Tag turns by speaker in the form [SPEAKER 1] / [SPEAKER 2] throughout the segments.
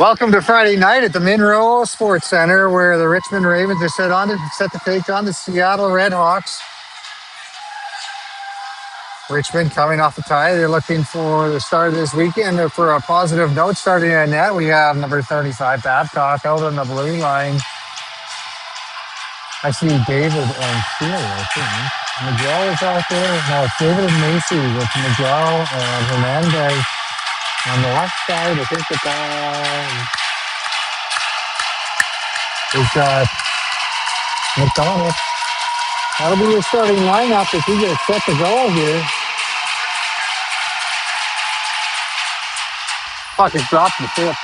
[SPEAKER 1] Welcome to Friday night at the Monroe Sports Center, where the Richmond Ravens are set to take on the Seattle Redhawks. Richmond coming off the tie. They're looking for the start of this weekend. For a positive note, starting at net, we have number 35, Babcock, out on the blue line. I see David and Sheila, I think. Miguel is out there. No, it's David and Macy with Miguel and Hernandez on the left side. I think we've got McDonald. That'll be your starting lineup if you get set to go here. Puck is dropped and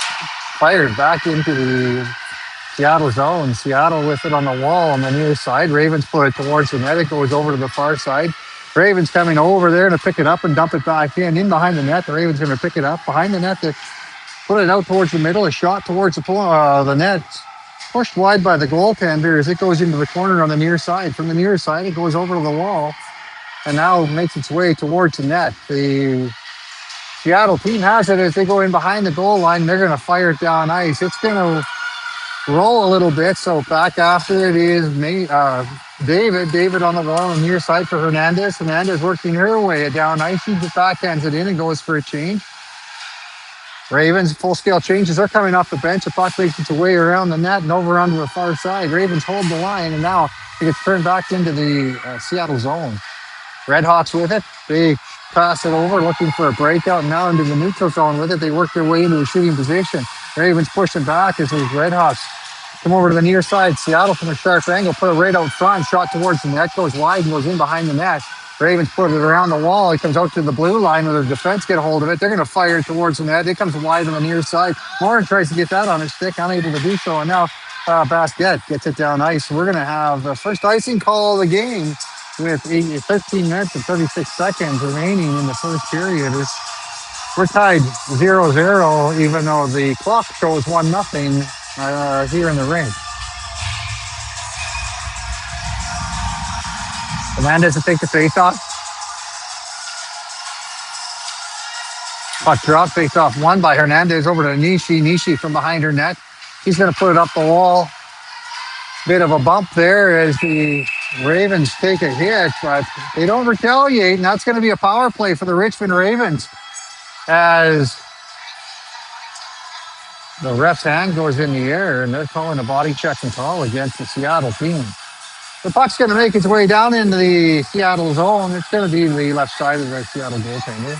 [SPEAKER 1] fired back into the Seattle zone. Seattle with it on the wall on the near side. Ravens put it towards the net. It goes over to the far side. Ravens coming over there to pick it up and dump it back in behind the net. The Ravens going to pick it up behind the net to put it out towards the middle. A shot towards the net. Pushed wide by the goaltender as it goes into the corner on the near side. From the near side, it goes over to the wall and now makes its way towards the net. The Seattle team has it as they go in behind the goal line. They're going to fire it down ice. It's going to roll a little bit. So back after it is David. David on the wall on the near side for Hernandez. Hernandez working her way down ice. She just backhands it in and goes for a change. Ravens full-scale changes. They're coming off the bench. The puck makes its way around the net and over onto the far side. Ravens hold the line, and now it gets turned back into the Seattle zone. Redhawks with it. They pass it over, looking for a breakout, and now into the neutral zone with it. They work their way into a shooting position. Ravens pushing back as those Redhawks come over to the near side. Seattle from a sharp angle, put it right out front, shot towards the net, goes wide and goes in behind the net. Ravens put it around the wall. It comes out to the blue line where their defense get a hold of it. They're going to fire it towards the net. It comes wide on the near side. Morin tries to get that on his stick, unable to do so. And now Basquet gets it down ice. We're going to have the first icing call of the game with 13 minutes and 36 seconds remaining in the first period. We're tied 0-0, even though the clock shows 1-0 here in the rink. Hernandez to take the face-off. Puck drop, face-off won by Hernandez over to Nishi. Nishi from behind her net. He's going to put it up the wall. Bit of a bump there as the Ravens take a hit, but they don't retaliate, and that's going to be a power play for the Richmond Ravens as the ref's hand goes in the air, and they're calling a body check and call against the Seattle team. The puck's going to make its way down into the Seattle zone. It's going to be the left side of the Seattle goaltender.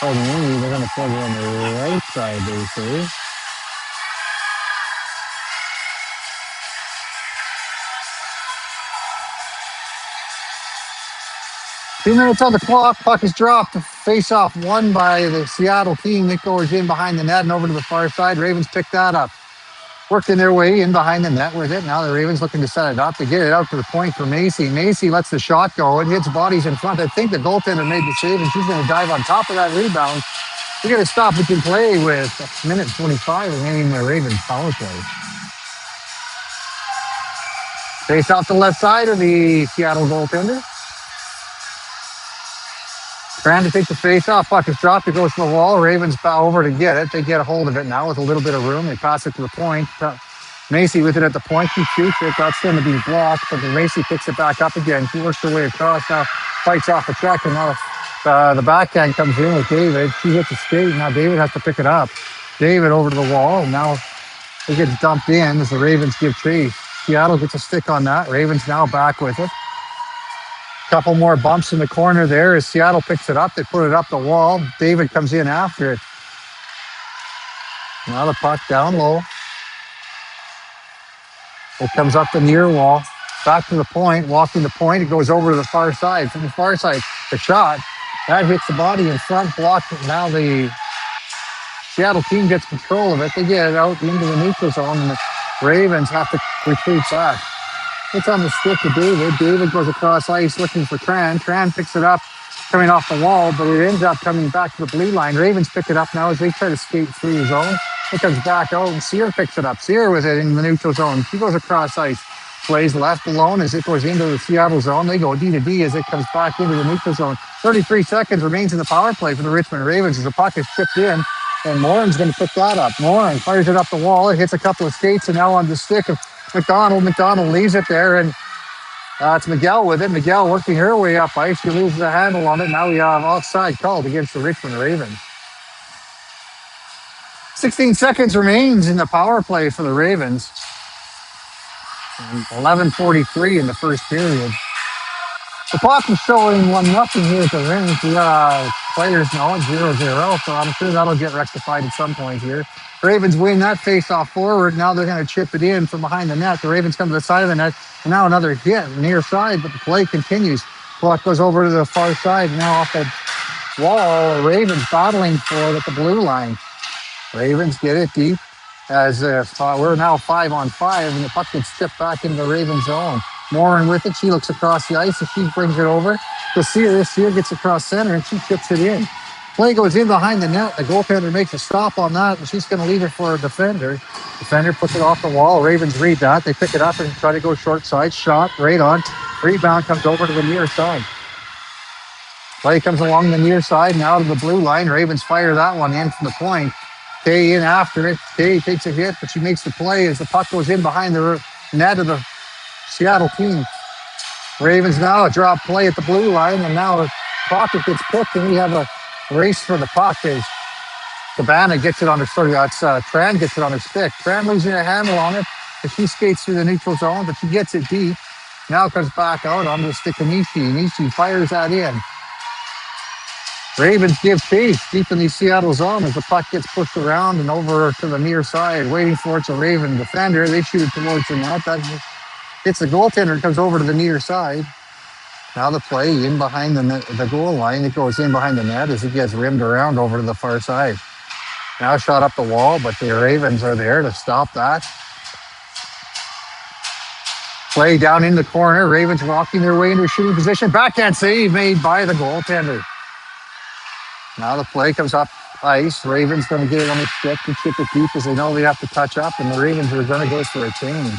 [SPEAKER 1] Pardon me, they're going to plug it on the right side, they say. Two minutes on the clock. Puck is dropped. Face-off won by the Seattle team. It goes in behind the net and over to the far side. Ravens pick that up. Working their way in behind the net with it. Now the Ravens looking to set it up to get it out to the point for Macy. Macy lets the shot go. It hits bodies in front. I think the goaltender made the save, and she's going to dive on top of that rebound. We're going to stop we can play with a minute 25 remaining in the Ravens power play. Face off the left side of the Seattle goaltender. Trying to take the face off. Puck is dropped. It goes to the wall. Ravens bow over to get it. They get a hold of it now with a little bit of room. They pass it to the point. Macy with it at the point. She shoots it. That's going to be blocked, but then Macy picks it back up again. She works her way across now. Fights off the check, and now the backhand comes in with David. She hits the skate. Now David has to pick it up. David over to the wall. Now it gets dumped in as the Ravens give chase. Seattle gets a stick on that. Ravens now back with it. Couple more bumps in the corner there as Seattle picks it up. They put it up the wall. David comes in after it. Now the puck down low. It comes up the near wall. Back to the point. Walking the point. It goes over to the far side. From the far side, the shot. That hits the body in front. Blocked. Now the Seattle team gets control of it. They get it out into the neutral zone, and the Ravens have to retreat back. It's on the stick to David. David goes across ice looking for Tran. Tran picks it up coming off the wall, but it ends up coming back to the blue line. Ravens pick it up now as they try to skate through the zone. It comes back out, and Sear picks it up. Sear with it in the neutral zone. She goes across ice. Plays left alone as it goes into the Seattle zone. They go D to D as it comes back into the neutral zone. 33 seconds remains in the power play for the Richmond Ravens as the puck is chipped in. And Morin's going to pick that up. Morin fires it up the wall. It hits a couple of skates and now on the stick of McDonald. McDonald leaves it there and it's Miguel with it. Miguel working her way up ice. She loses the handle on it. Now we have offside called against the Richmond Ravens. 16 seconds remains in the power play for the Ravens. 11:43 in the first period. The clock is showing 1-0 here at the rink. The players know it 0-0, so I'm sure that'll get rectified at some point here. Ravens win that face-off forward. Now they're going to chip it in from behind the net. The Ravens come to the side of the net, and now another hit near side, but the play continues. Clock goes over to the far side. Now off the wall, Ravens battling for it at the blue line. Ravens get it deep as we're now 5-on-5, and the puck gets tipped back into the Ravens zone. Morin with it. She looks across the ice and she brings it over to Sear. Sear gets across center and she chips it in. Play goes in behind the net. The goaltender makes a stop on that, and she's going to leave it for a defender. Defender puts it off the wall. Ravens read that. They pick it up and try to go short side. Shot right on. Rebound comes over to the near side. Play comes along the near side and out of the blue line. Ravens fire that one in from the point. Kay in after it. Kay takes a hit, but she makes the play as the puck goes in behind the net of the Seattle team. Ravens now a drop play at the blue line, and now the pocket gets picked, and we have a race for the puck as Cabana gets it on her, Tran gets it on her stick. Tran losing a handle on it as she skates through the neutral zone, but she gets it deep. Now comes back out onto the stick of Nishi. Nishi fires that in. Ravens give chase deep in the Seattle zone as the puck gets pushed around and over to the near side, waiting for it's a Raven defender. They shoot it towards the net. That hits the goaltender, comes over to the near side. Now the play in behind the goal line. It goes in behind the net as it gets rimmed around over to the far side. Now shot up the wall, but the Ravens are there to stop that. Play down in the corner. Ravens walking their way into a shooting position. Backhand save made by the goaltender. Now the play comes up ice. Ravens going to get it on the stick and chip it deep as they know they have to touch up, and the Ravens are going to go for a change.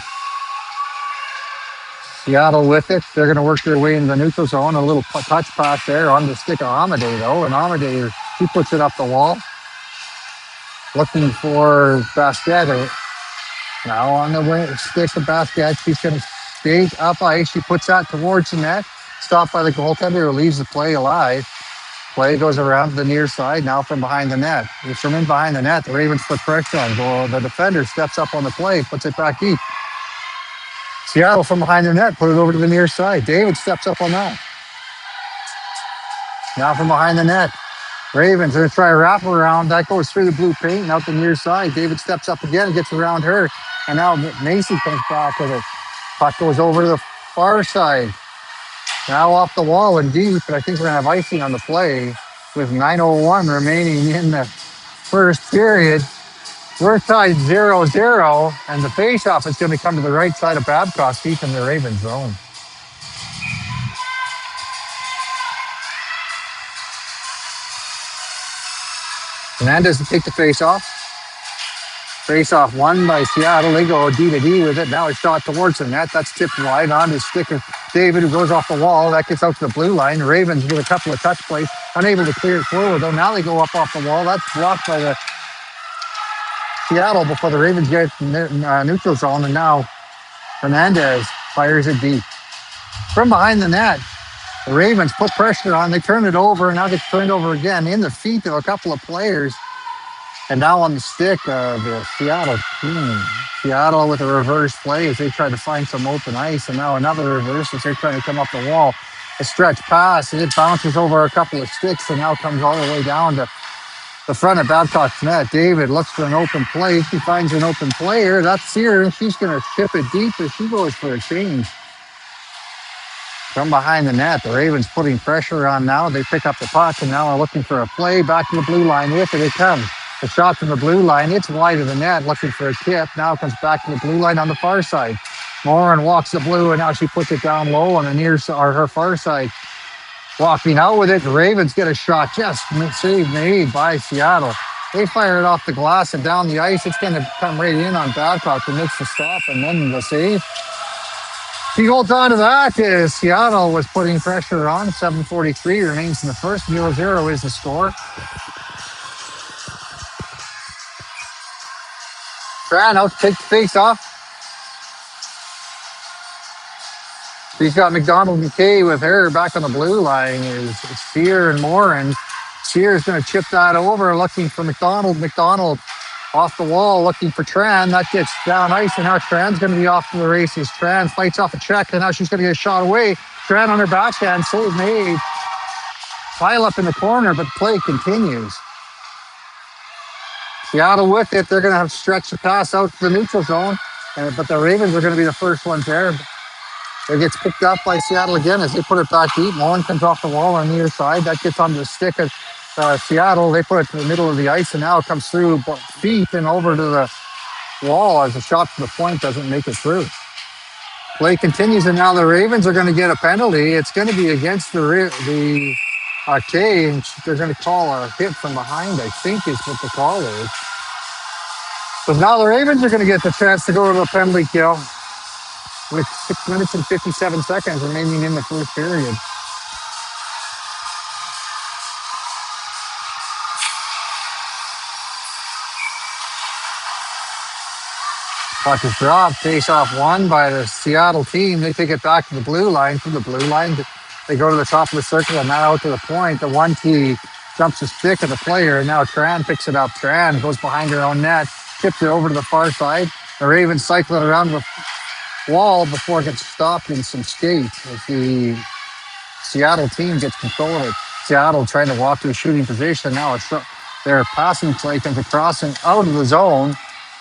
[SPEAKER 1] Seattle with it. They're going to work their way into the neutral zone. A little touch pass there on the stick of Amadei, though, and Amadei, he puts it up the wall. Looking for Basquet. Now on the stick of Basquet, she's going to skate up ice. She puts that towards the net. Stopped by the goaltender who leaves the play alive. Play goes around the near side, now from behind the net. From in behind the net, the Ravens put pressure on goal. The defender steps up on the play, puts it back deep. Seattle from behind the net, put it over to the near side. David steps up on that. Now from behind the net, Ravens are going to try a wrap around. That goes through the blue paint and out the near side. David steps up again and gets around her. And now Macy comes back with it. Puck goes over to the far side. Now off the wall and deep, but I think we're going to have icing on the play with 9:01 remaining in the first period. We're tied 0-0, and the face-off is going to come to the right side of Babcock, deep in the Ravens zone. Hernandez to take the face-off. Face-off won by Seattle. They go D-to-D with it. Now a shot towards the net. That's tipped wide on to stick of David, who goes off the wall. That gets out to the blue line. The Ravens with a couple of touch plays. Unable to clear it forward, though. Now they go up off the wall. That's blocked by the Seattle before the Ravens get neutral zone. And now Hernandez fires it deep. From behind the net, the Ravens put pressure on. They turn it over, and now gets turned over again in the feet of a couple of players. And now on the stick of the Seattle team. Seattle with a reverse play as they try to find some open ice. And now another reverse as they're trying to come up the wall. A stretch pass, and it bounces over a couple of sticks and now comes all the way down to the front of Babcock's net. David looks for an open play. She finds an open player. That's Sear, and she's going to chip it deep as she goes for a change. From behind the net, the Ravens putting pressure on now. They pick up the puck and now are looking for a play. Back to the blue line with it. It comes. The shot from the blue line, it's wide of the net, looking for a tip. Now it comes back to the blue line on the far side. Morin walks the blue, and now she puts it down low on the near or her far side. Walking out with it, the Ravens get a shot. Just save made by Seattle. They fire it off the glass and down the ice. It's going to come right in on Babcock, who makes the stop and then the save. He holds on to that as Seattle was putting pressure on. 7:43 remains in the first. 0-0 is the score. Tran out to take the face off. She's got McDonald McKay with her back on the blue line is Sear and Morin. Sear's going to chip that over, looking for McDonald. McDonald off the wall, looking for Tran. That gets down ice, and now Tran's going to be off to the races. Tran fights off a check, and now she's going to get a shot away. Tran on her backhand, save made. Pile up in the corner, but the play continues. Seattle with it. They're going to have to stretch the pass out to the neutral zone, but the Ravens are going to be the first ones there. It gets picked up by Seattle again as they put it back deep. Morin comes off the wall on the near side. That gets onto the stick of Seattle. They put it to the middle of the ice, and now it comes through feet and over to the wall as a shot to the point doesn't make it through. Play continues, and now the Ravens are going to get a penalty. It's going to be against the K, and they're going to call a hit from behind, I think is what the call is. So now the Ravens are going to get the chance to go to the penalty kill with 6 minutes and 57 seconds remaining in the first period. Puck is dropped, face off won by the Seattle team. They take it back to the blue line. From the blue line, they go to the top of the circle and now out to the point. The 1T jumps the stick of the player, and now Tran picks it up. Tran goes behind her own net, tips it over to the far side. The Ravens cycle it around the wall before it gets stopped in some skates as the Seattle team gets control of it. Seattle trying to walk to a shooting position. Now their passing play comes across and out of the zone,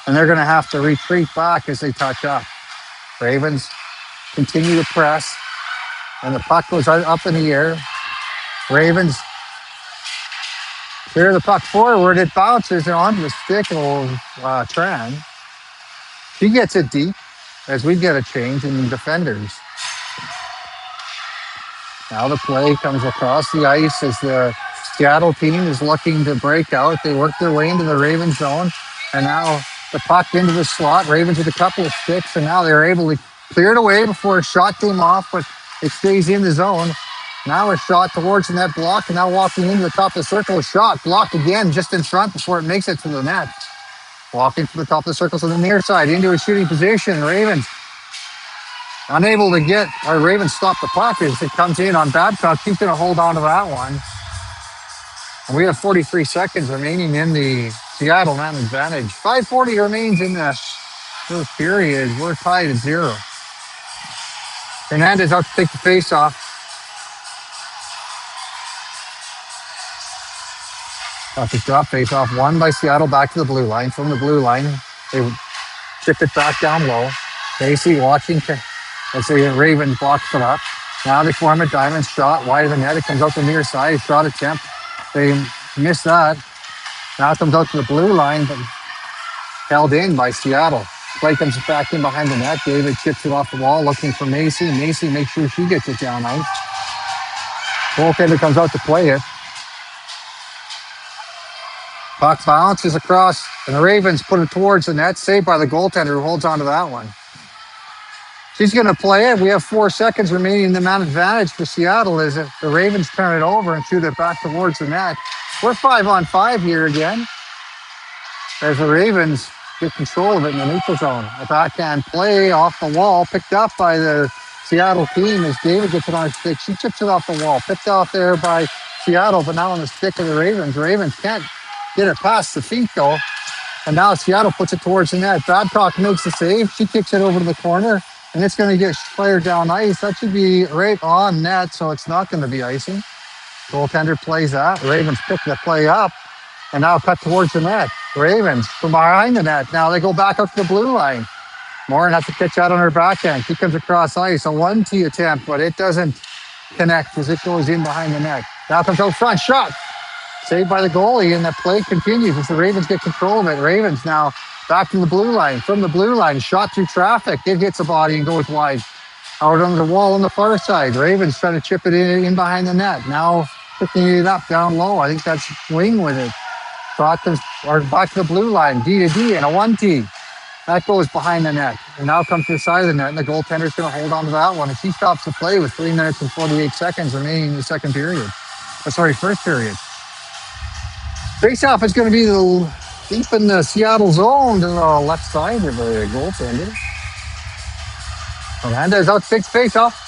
[SPEAKER 1] and they're going to have to retreat back as they touch up. Ravens continue to press, and the puck goes up in the air. Ravens clear the puck forward. It bounces onto the stick of Tran. She gets it deep as we get a change in defenders. Now the play comes across the ice as the Seattle team is looking to break out. They work their way into the Ravens zone, and now the puck into the slot. Ravens with a couple of sticks, and now they're able to clear it away before a shot came off, but it stays in the zone. Now a shot towards the net block, and now walking into the top of the circle, a shot blocked again just in front before it makes it to the net. Walking to the top of the circle to the near side into a shooting position. Ravens unable to get our Ravens stop the puck as it comes in on Babcock. He's going to hold on to that one. And we have 43 seconds remaining in the Seattle man advantage. 5:40 remains in the first period. We're tied at 0. Hernandez out to take the face off. Off the drop face off, won by Seattle back to the blue line. From the blue line, they chip it back down low. Casey watching as the Ravens blocks it up. Now they form a diamond shot wide of the net. It comes out the near side. Shot attempt. They miss that. Now it comes out to the blue line, but held in by Seattle. Play comes back in behind the net. David chips it off the wall looking for Macy. Macy makes sure she gets it down ice. Goaltender comes out to play it. Puck bounces across, and the Ravens put it towards the net. Saved by the goaltender who holds on to that one. She's going to play it. We have 4 seconds remaining in the man advantage for Seattle as the Ravens turn it over and shoot it back towards the net. We're 5-on-5 here again as the Ravens get control of it in the neutral zone. A backhand play off the wall, picked up by the Seattle team as David gets it on his stick. She chips it off the wall, picked off there by Seattle, but now on the stick of the Ravens. The Ravens can't get it past the feet though. And now Seattle puts it towards the net. Babcock makes the save. She kicks it over to the corner, and it's going to get fired down ice. That should be right on net, so it's not going to be icing. Goaltender plays that. Ravens pick the play up, and now cut towards the net. Ravens from behind the net. Now they go back up to the blue line. Morin has to catch out on her backhand. She comes across ice. A 1T attempt, but it doesn't connect as it goes in behind the net. Now comes out front. Shot. Saved by the goalie, and the play continues as the Ravens get control of it. Ravens now back to the blue line. From the blue line, shot through traffic. It hits the body and goes wide. Out on the wall on the far side. Ravens trying to chip it in behind the net. Now picking it up down low. I think that's Wing with it. Back to the blue line. D to D and a 1T. That goes behind the net. And now comes to the side of the net, and the goaltender's going to hold on to that one. And she stops the play with 3 minutes and 48 seconds remaining in the first period. Face-off is going to be the Deep in the Seattle zone to the left side of the goaltender. Hernandez out six face off.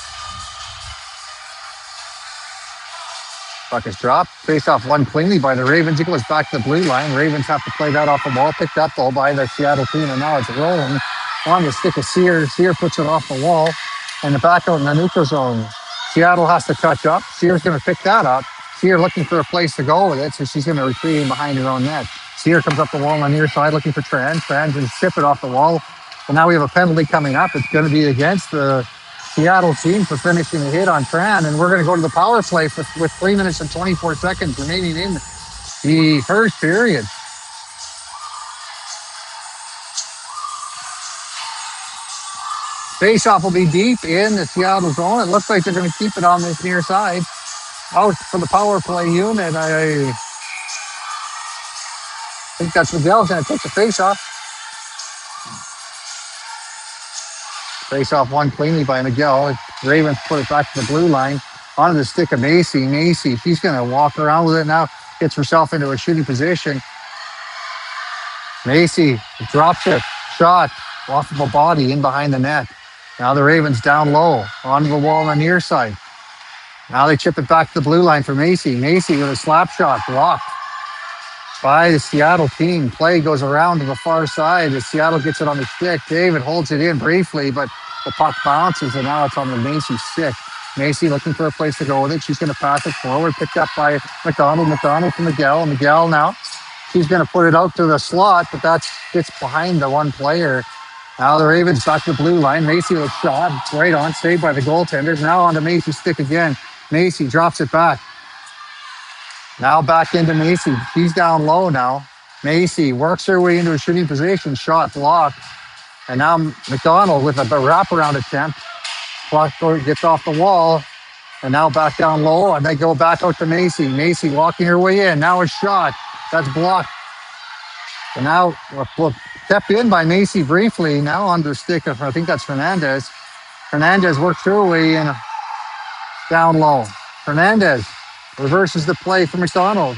[SPEAKER 1] Puck is dropped. Face off won cleanly by the Ravens. It goes back to the blue line. Ravens have to play that off the wall. Picked up though by the Seattle team, and now it's rolling on the stick of Sear. Sear puts it off the wall and the back out in the neutral zone. Seattle has to touch up. Sear's going to pick that up. Sear looking for a place to go with it, so she's going to retreat behind her own net. Sear comes up the wall on the near side looking for Tran. Tran's going to chip it off the wall. And now we have a penalty coming up. It's going to be against the Seattle team for finishing the hit on Tran, and we're going to go to the power play with 3 minutes and 24 seconds remaining in the first period. Faceoff will be deep in the Seattle zone. It looks like they're going to keep it on this near side. Out for the power play unit. I think that's Miguel's going to take the faceoff. Face-off won cleanly by Miguel. Ravens put it back to the blue line. Onto the stick of Macy. Macy, she's going to walk around with it now. Gets herself into a shooting position. Macy drops it. Shot off of a body in behind the net. Now the Ravens down low. Onto the wall on the near side. Now they chip it back to the blue line for Macy. Macy with a slap shot. Blocked by the Seattle team. Play goes around to the far side as Seattle gets it on the stick. David holds it in briefly, but the puck bounces, and now it's on the Macy stick. Macy looking for a place to go with it. She's going to pass it forward, picked up by McDonald. McDonald to Miguel. Miguel now, she's going to put it out to the slot, but that's gets behind the one player. Now the Ravens back to the blue line. Macy with a shot. It's right on, saved by the goaltenders. Now on to Macy's stick again. Macy drops it back. Now back into Macy. She's down low now. Macy works her way into a shooting position. Shot blocked. And now McDonald with a wraparound attempt. Clock gets off the wall. And now back down low. And they go back out to Macy. Macy walking her way in. Now a shot. That's blocked. And now kept in by Macy briefly. Now on the stick of, I think that's Hernandez. Hernandez works her way in down low. Hernandez reverses the play for McDonald.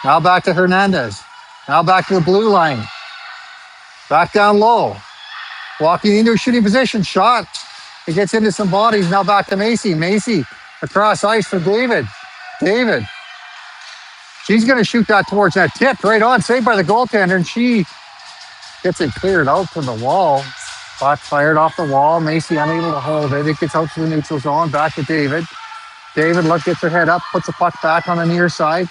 [SPEAKER 1] Now back to Hernandez. Now back to the blue line. Back down low. Walking into a shooting position. Shot. It gets into some bodies. Now back to Macy. Macy across ice for David. David. She's going to shoot that towards that tip. Right on. Saved by the goaltender. And she gets it cleared out to the wall. Puck fired off the wall. Macy unable to hold it. It gets out to the neutral zone. Back to David. David gets her head up, puts the puck back on the near side.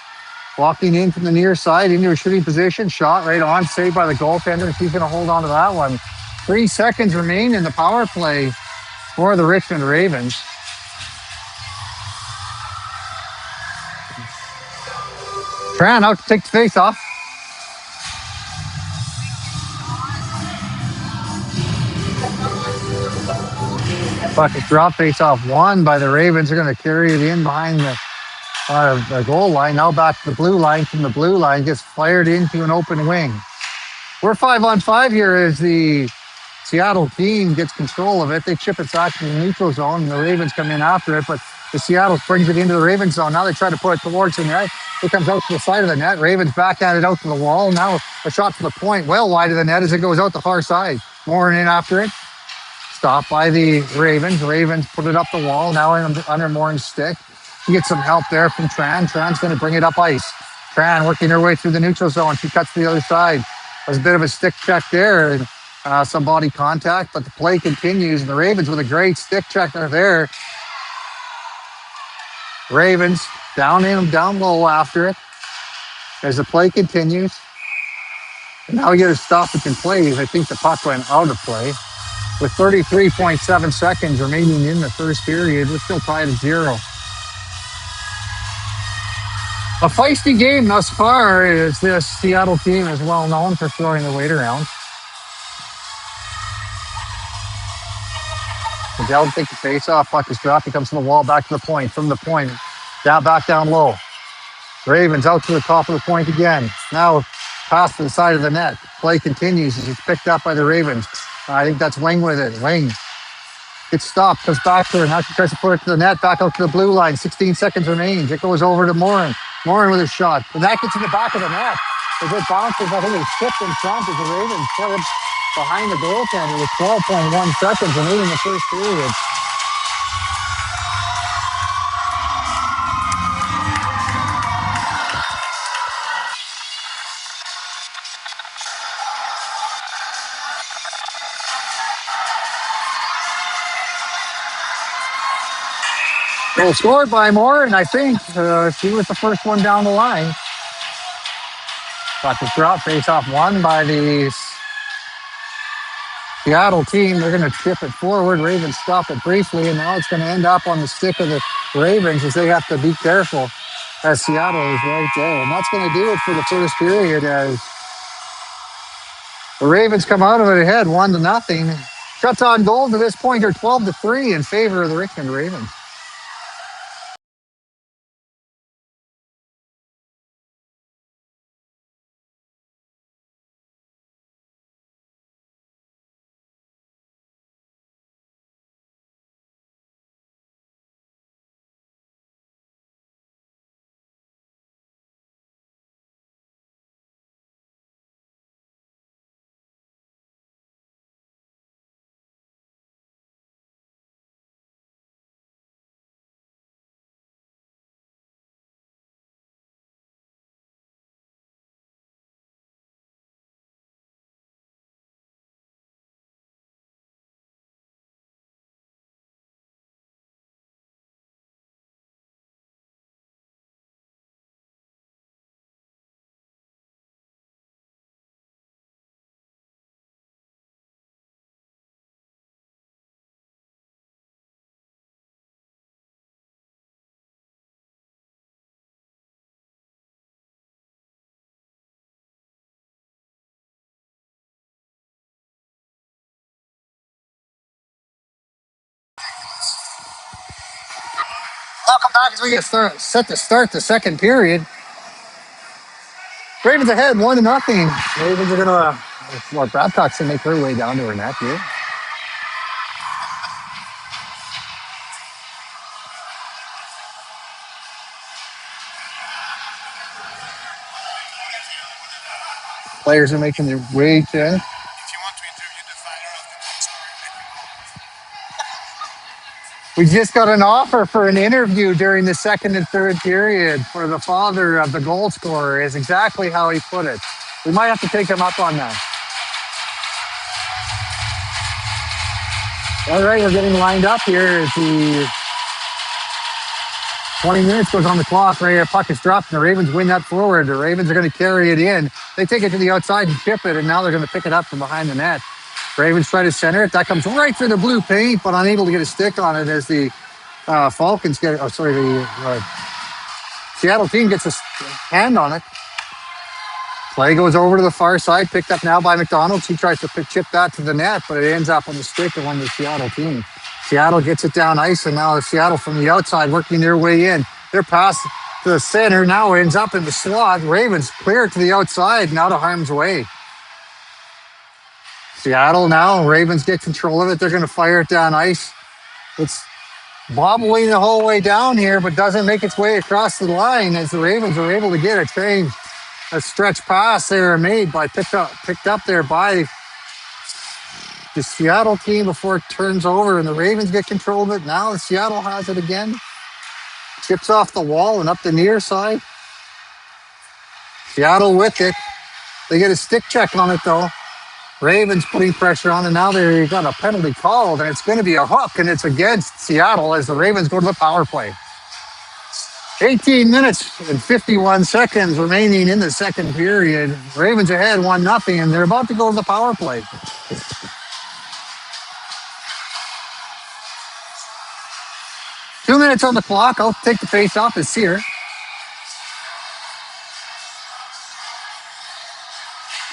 [SPEAKER 1] Walking in from the near side into a shooting position. Shot right on, saved by the goaltender. She's going to hold on to that one. 3 seconds remain in the power play for the Richmond Ravens. Tran out to take the face off. Puck is drop face off won by the Ravens. They're going to carry it in behind the goal line. Now back to the blue line. From the blue line, gets fired into an open wing. We're 5-on-5 here as the Seattle team gets control of it. They chip it back to the neutral zone, and the Ravens come in after it, but the Seattle brings it into the Ravens zone. Now they try to put it towards the net. It comes out to the side of the net. Ravens back at it out to the wall. Now a shot to the point, well wide of the net as it goes out the far side. Morin in after it. Stopped by the Ravens. Ravens put it up the wall. Now under Morin's stick. She gets some help there from Tran. Tran's going to bring it up ice. Tran working her way through the neutral zone. She cuts to the other side. There's a bit of a stick check there and some body contact, but the play continues. And the Ravens with a great stick check there. Ravens down low after it as the play continues. And now we get a stoppage in play. I think the puck went out of play. With 33.7 seconds remaining in the first period, we're still tied at 0. A feisty game thus far, as this Seattle team is well known for throwing the weight around. Miguel takes the face off. Puck is dropped. He comes from the wall back to the point. From the point, back down low. Ravens out to the top of the point again. Now pass to the side of the net. Play continues as it's picked up by the Ravens. I think that's Wing with it. Wing gets stopped, comes back to her. Now she tries to put it to the net, back out to the blue line. 16 seconds remains. It goes over to Morin. Morin with a shot. And that gets in the back of the net. As it bounces, I think it's tipped in front as the Ravens put it behind the goaltender with 12.1 seconds remaining in the first period. Goal scored by Moore, and I think she was the first one down the line. Got the drop face off won by the Seattle team. They're going to chip it forward. Ravens stop it briefly, and now it's going to end up on the stick of the Ravens as they have to be careful as Seattle is right there. And that's going to do it for the first period as the Ravens come out of it ahead 1-0. Shots on goal to this point are 12-3 in favor of the Richmond Ravens. Welcome back as we get set to start the second period. Ravens ahead 1-0. Ravens are going to, well, Babcock's going to make her way down to her net here. Players are making their way to. We just got an offer for an interview during the second and third period for the father of the goal scorer, is exactly how he put it. We might have to take him up on that. All right, we're getting lined up here as the 20 minutes goes on the clock. Right here, puck is dropped, and the Ravens win that forward. The Ravens are going to carry it in. They take it to the outside and chip it, and now they're going to pick it up from behind the net. Ravens try to center it. That comes right through the blue paint, but unable to get a stick on it as the Falcons get, the Seattle team gets a hand on it. Play goes over to the far side, picked up now by McDonald. He tries to chip that to the net, but it ends up on the stick of one of the Seattle team. Seattle gets it down ice, and now Seattle from the outside working their way in. Their pass to the center now ends up in the slot. Ravens clear it to the outside and out of harm's way. Seattle now, Ravens get control of it. They're going to fire it down ice. It's bobbling the whole way down here, but doesn't make its way across the line as the Ravens are able to get a change. A stretch pass there made by picked up there by the Seattle team before it turns over, and the Ravens get control of it. Now Seattle has it again. Chips off the wall and up the near side. Seattle with it. They get a stick check on it though. Ravens putting pressure on, and now they got a penalty called, and it's going to be a hook, and it's against Seattle as the Ravens go to the power play. 18 minutes and 51 seconds remaining in the second period. Ravens ahead 1-0, and they're about to go to the power play. Two minutes on the clock. I'll take the face off as Sear.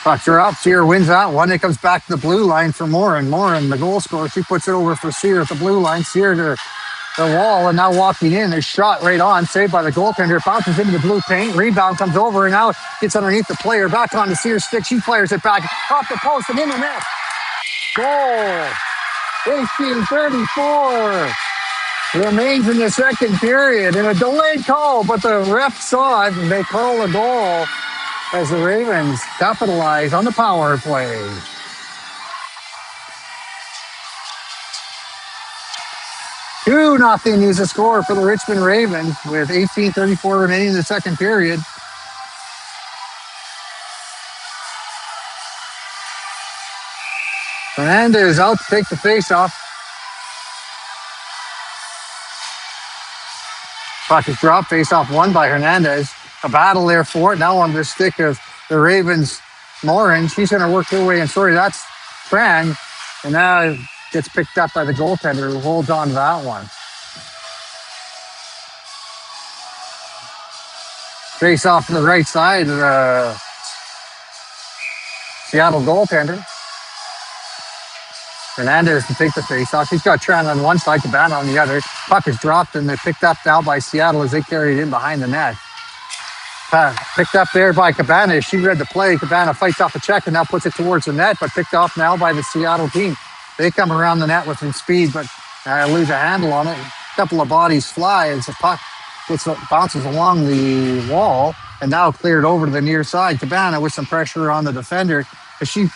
[SPEAKER 1] Pucks are up. Sear wins that one. It comes back to the blue line for Morin. Morin, the goal scorer, she puts it over for Sear at the blue line. Sear to the wall, and now walking in. There's shot right on, saved by the goaltender. Bounces into the blue paint. Rebound comes over, and now gets underneath the player. Back on to Sear's stick. She fires it back off the post and in the net. Goal. 18:34 remains in the second period. And a delayed call, but the ref saw it, and they call a goal. as the Ravens capitalize on the power play. 2-0 is the score for the Richmond Ravens with 18:34 remaining in the second period. Hernandez out to take the faceoff. Puck is dropped, faceoff won by Hernandez. A battle there for it. Now on the stick of the Ravens, Morin. She's going to work her way in. Sorry, that's Tran. And now gets picked up by the goaltender who holds on to that one. Face off to the right side of the Seattle goaltender. Hernandez to take the face off. He's got Tran on one side, Cabana on the other. Puck is dropped and they're picked up now by Seattle as they carry it in behind the net. Picked up there by Cabana. She read the play. Cabana fights off a check and now puts it towards the net, but picked off now by the Seattle team. They come around the net with some speed, but lose a handle on it. A couple of bodies fly as the puck bounces along the wall and now cleared over to the near side. Cabana with some pressure on the defender as she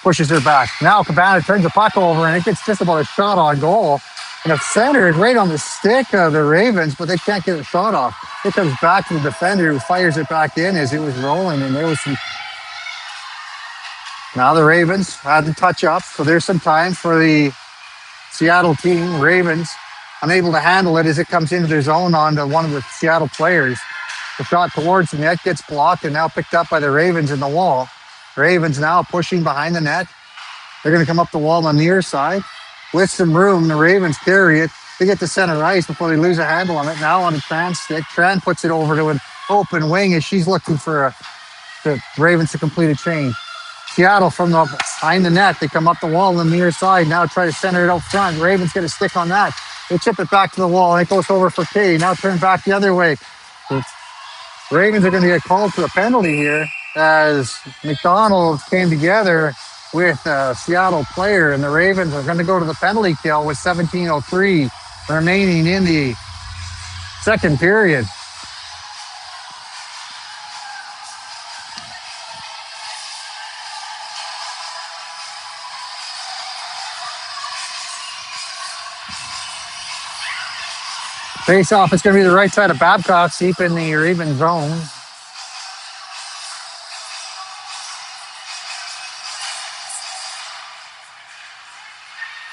[SPEAKER 1] pushes her back. Now Cabana turns the puck over and it gets just about a shot on goal. And it's centered right on the stick of the Ravens, but they can't get a shot off. It comes back to the defender who fires it back in as it was rolling. And there was some. Now the Ravens had to touch up. So there's some time for the Seattle team. Ravens unable to handle it as it comes into their zone onto one of the Seattle players. The shot towards the net gets blocked and now picked up by the Ravens in the wall. Ravens now pushing behind the net. They're going to come up the wall on the near side. With some room, the Ravens carry it. They get to center ice before they lose a handle on it. Now on a Tran stick. Tran puts it over to an open wing as she's looking for the Ravens to complete a change. Seattle from behind the net. They come up the wall on the near side. Now try to center it out front. Ravens get a stick on that. They chip it back to the wall. And it goes over for Katie. Now turn back the other way. The Ravens are going to get called for a penalty here as McDonald came together with a Seattle player, and the Ravens are going to go to the penalty kill with 17:03 remaining in the second period. Face off, it's going to be the right side of Babcock, deep in the Raven zone.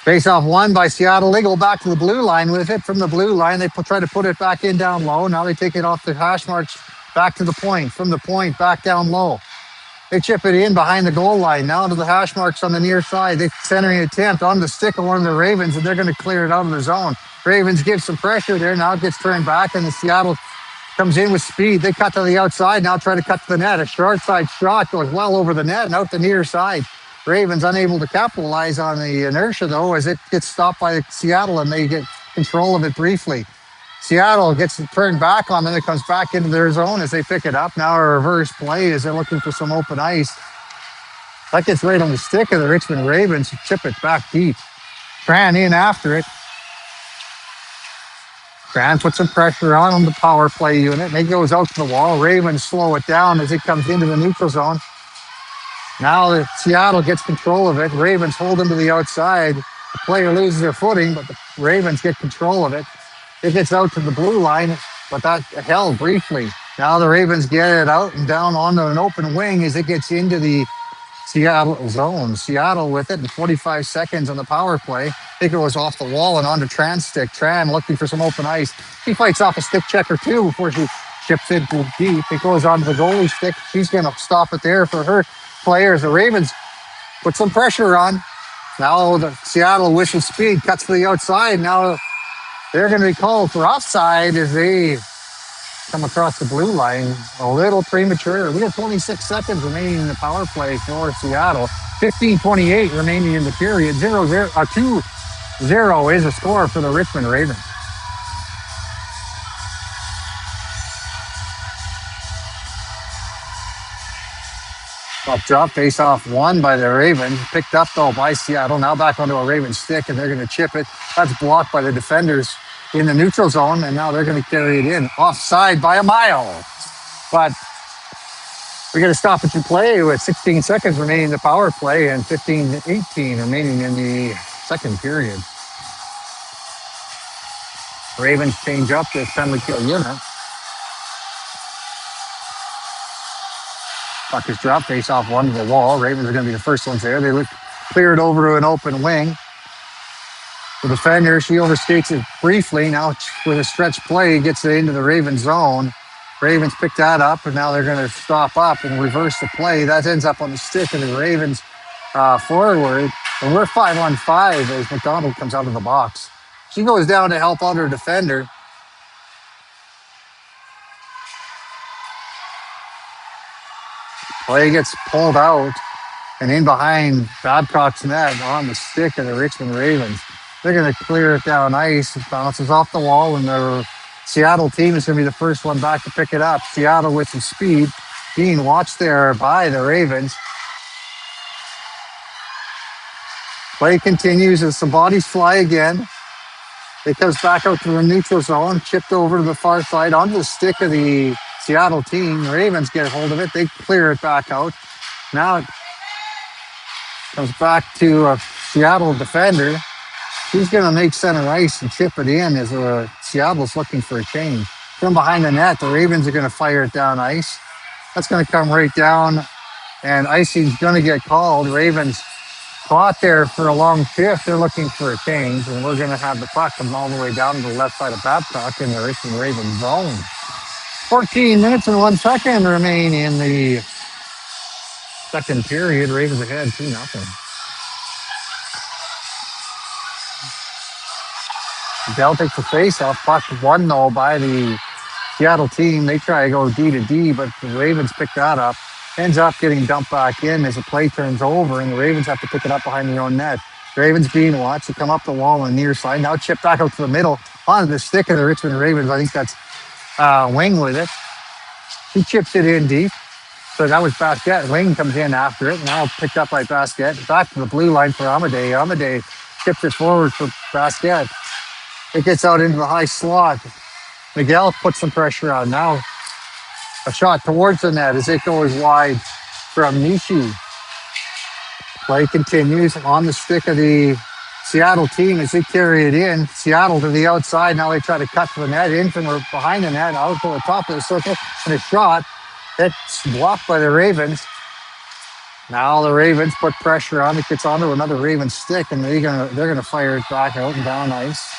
[SPEAKER 1] Face off won by Seattle. They go back to the blue line with it. From the blue line, they try to put it back in down low. Now they take it off the hash marks back to the point. From the point, back down low. They chip it in behind the goal line. Now to the hash marks on the near side. They centering attempt on the stick of one of the Ravens, and they're going to clear it out of the zone. Ravens give some pressure there. Now it gets turned back, and the Seattle comes in with speed. They cut to the outside. Now try to cut to the net. A short side shot goes well over the net and out the near side. Ravens unable to capitalize on the inertia, though, as it gets stopped by Seattle, and they get control of it briefly. Seattle gets it turned back on, then it comes back into their zone as they pick it up. Now a reverse play as they're looking for some open ice. That gets right on the stick of the Richmond Ravens, who chip it back deep. Tran in after it. Tran puts some pressure on the power play unit, and it goes out to the wall. Ravens slow it down as it comes into the neutral zone. Now Seattle gets control of it. Ravens hold them to the outside. The player loses their footing, but the Ravens get control of it. It gets out to the blue line, but that held briefly. Now the Ravens get it out and down onto an open wing as it gets into the Seattle zone. Seattle with it in 45 seconds on the power play. I think it was off the wall and onto Tran's stick. Tran looking for some open ice. He fights off a stick check or two before she chips it deep. It goes onto the goalie stick. She's going to stop it there for her players. The Ravens put some pressure on. Now the Seattle with some speed cuts to the outside. Now they're going to be called for offside as they come across the blue line. A little premature. We have 26 seconds remaining in the power play for Seattle. 15:28 remaining in the period. 2-0 is a score for the Richmond Ravens. Up drop, face off won by the Ravens. Picked up though by Seattle. Now back onto a Ravens stick, and they're going to chip it. That's blocked by the defenders in the neutral zone, and now they're going to carry it in. Offside by a mile. But We got to stop it to play with 16 seconds remaining in the power play and 15-18 remaining in the second period. Ravens change up this penalty kill unit. Puck is dropped, face off one to the wall. Ravens are going to be the first ones there. They look cleared over to an open wing. The defender, she overskates it briefly. Now with a stretch play, gets it into the Ravens zone. Ravens pick that up, and now they're going to stop up and reverse the play. That ends up on the stick of the Ravens forward. And we're 5-on-5 as McDonald comes out of the box. She goes down to help out her defender. Play gets pulled out and in behind Babcock's net on the stick of the Richmond Ravens. They're going to clear it down ice. It bounces off the wall, and the Seattle team is going to be the first one back to pick it up. Seattle with some speed, being watched there by the Ravens. Play continues as some bodies fly again. It comes back out to the neutral zone, chipped over to the far side onto the stick of the Seattle team. The Ravens get a hold of it. They clear it back out. Now it comes back to a Seattle defender. She's going to make center ice and chip it in as Seattle's looking for a change. From behind the net, the Ravens are going to fire it down ice. That's going to come right down, and icing's going to get called. Ravens caught there for a long shift. They're looking for a change, and we're going to have the puck come all the way down to the left side of Babcock in the Richmond Ravens zone. 14 minutes and 1 second remain in the second period. Ravens ahead 2-0. Dell takes the face-off. Puck won, though, by the Seattle team. They try to go D to D, but the Ravens pick that up. Ends up getting dumped back in as the play turns over, and the Ravens have to pick it up behind their own net. Ravens being watched. They come up the wall on the near side. Now chip back out to the middle on the stick of the Richmond Ravens. I think that's Wing with it. He chips it in deep. So that was Basquette. Wing comes in after it. Now picked up by Basquette. Back to the blue line for Amadei. Amadei chips it forward for Basquette. It gets out into the high slot. Miguel puts some pressure on. Now a shot towards the net as it goes wide from Nishi. Play continues on the stick of the Seattle team as they carry it in. Seattle to the outside. Now they try to cut to the net. In from behind the net. Out to the top of the circle. And a shot. It's blocked by the Ravens. Now the Ravens put pressure on it. Gets onto another Ravens stick. And they're gonna fire it back out and down ice.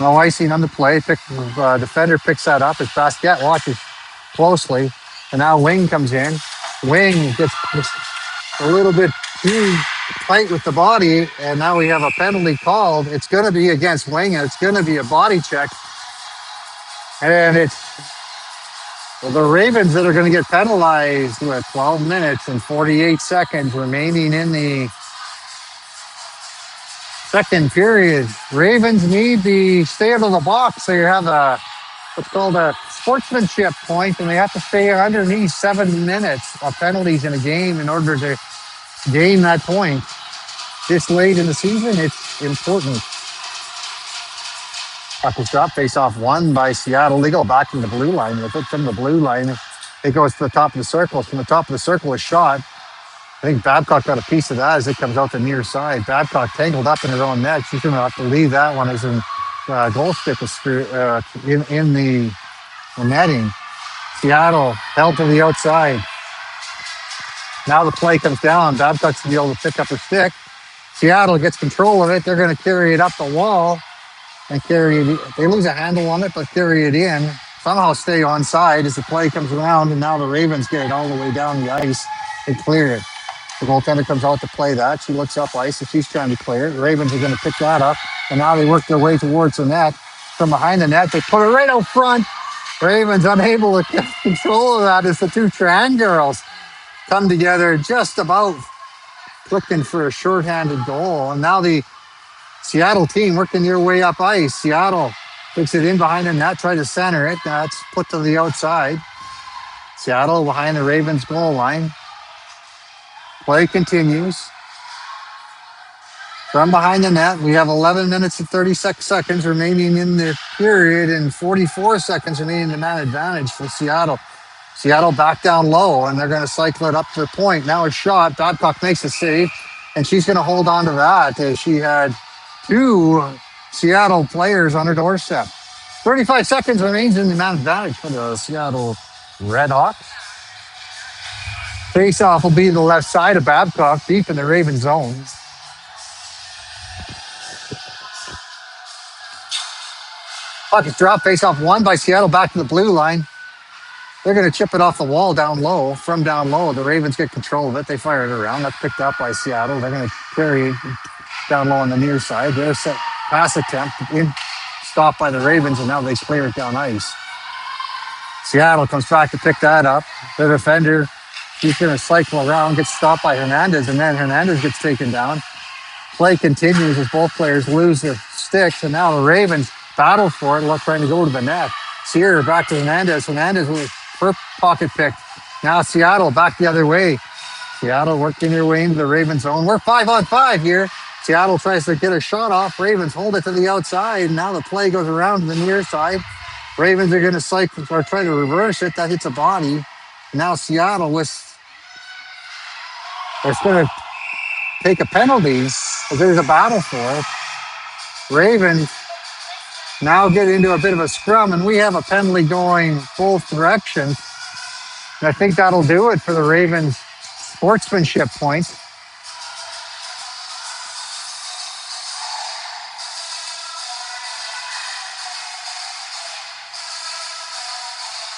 [SPEAKER 1] No icing on the play. Defender picks that up as Basquette watches closely. And now Wing comes in. Wing gets a little bit too tight with the body. And now we have a penalty called. It's going to be against Wing. And it's going to be a body check. And it's the Ravens that are going to get penalized with 12 minutes and 48 seconds remaining in the second period. Ravens need the stay out of the box. They have what's called a sportsmanship point, and they have to stay underneath 7 minutes of penalties in a game in order to gain that point. This late in the season, it's important. Puck is dropped, face off won by Seattle. They go back to the blue line with it. From the blue line, it goes to the top of the circle. From the top of the circle, a shot. I think Babcock got a piece of that as it comes out the near side. Babcock tangled up in her own net. She's going to have to leave that one as in goal stick was in the netting. Seattle held to the outside. Now the play comes down. Babcock's going to be able to pick up her stick. Seattle gets control of it. They're going to carry it up the wall and carry it. They lose a handle on it, but carry it in. Somehow stay on side as the play comes around, and now the Ravens get it all the way down the ice and clear it. The goaltender comes out to play that. She looks up ice and she's trying to clear it. The Ravens are going to pick that up. And now they work their way towards the net. From behind the net, they put it right out front. Ravens unable to get control of that as the two Tran girls come together just about looking for a shorthanded goal. And now the Seattle team working their way up ice. Seattle takes it in behind the net, try to center it. That's put to the outside. Seattle behind the Ravens goal line. Play continues. From behind the net, we have 11 minutes and 36 seconds remaining in the period and 44 seconds remaining in the man advantage for Seattle. Seattle back down low, and they're going to cycle it up to the point. Now a shot. Babcock makes a save, and she's going to hold on to that as she had two Seattle players on her doorstep. 35 seconds remains in the man advantage for the Seattle Redhawks. Face-off will be to the left side of Babcock, deep in the Raven zone. Puck is dropped. Face-off won by Seattle back to the blue line. They're going to chip it off the wall down low. From down low, the Ravens get control of it. They fire it around. That's picked up by Seattle. They're going to carry it down low on the near side. There's a pass attempt stopped by the Ravens, and now they clear it down ice. Seattle comes back to pick that up. The defender, he's going to cycle around, gets stopped by Hernandez, and then Hernandez gets taken down. Play continues as both players lose their sticks, and now the Ravens battle for it, trying to go to the net. Sear back to Hernandez. Hernandez with her pocket pick. Now Seattle back the other way. Seattle working their way into the Ravens zone. We're 5-on-5 here. Seattle tries to get a shot off. Ravens hold it to the outside. Now the play goes around to the near side. Ravens are going to cycle or try to reverse it. That hits a body. Now Seattle it's going to take a penalty as there's a battle for it. Ravens now get into a bit of a scrum, and we have a penalty going both directions. And I think that'll do it for the Ravens sportsmanship point.